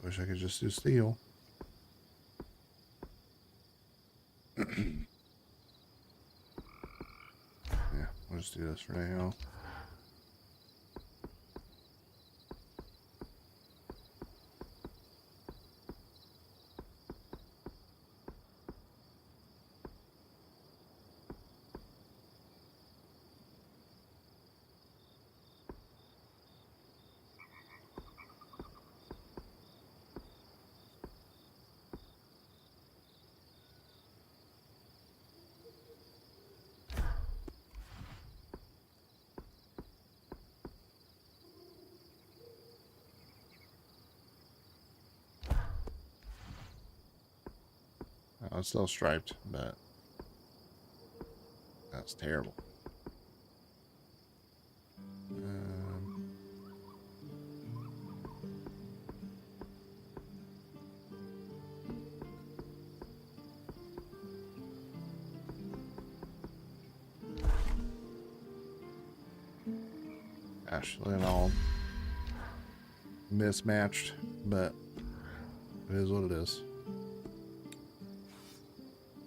Wish I could just do steel. Yeah, we'll just do this for now. Oh, it's still striped, but that's terrible. Gosh, they're all mismatched, but it is what it is.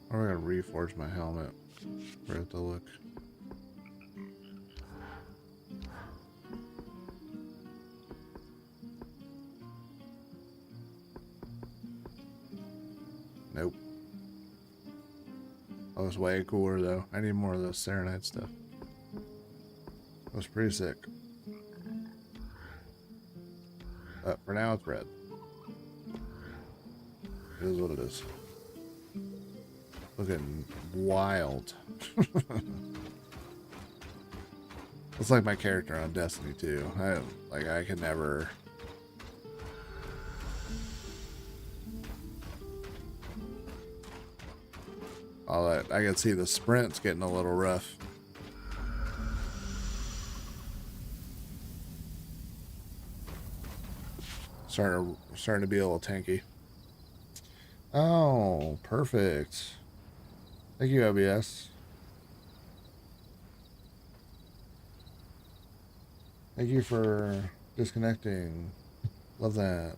I'm gonna reforge my helmet for it to look. Nope. That was way cooler though. I need more of those Serenite stuff. That was pretty sick. But for now it's red. It is what it is. Looking wild. It's like my character on Destiny 2. I could never. All that I can see the sprint's getting a little rough. Starting to be a little tanky. Oh, perfect. Thank you, OBS. Thank you for disconnecting. Love that.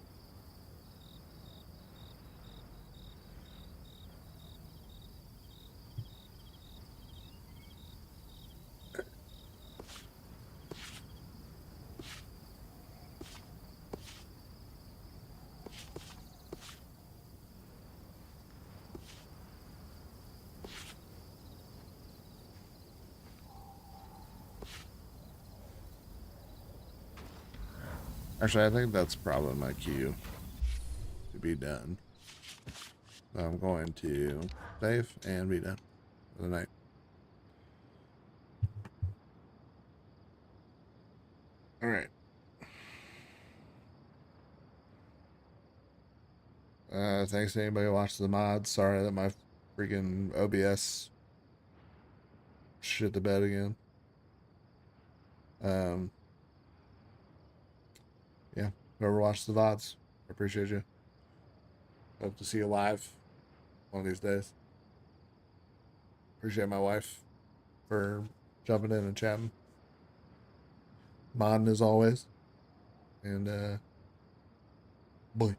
Actually, I think that's probably my cue to be done. So I'm going to save and be done for the night. All right. Thanks to anybody who watched the mods. Sorry that my freaking OBS shit the bed again. Yeah, whoever watched the VODs, I appreciate you. Hope to see you live one of these days. Appreciate my wife for jumping in and chatting. modding as always. And boy.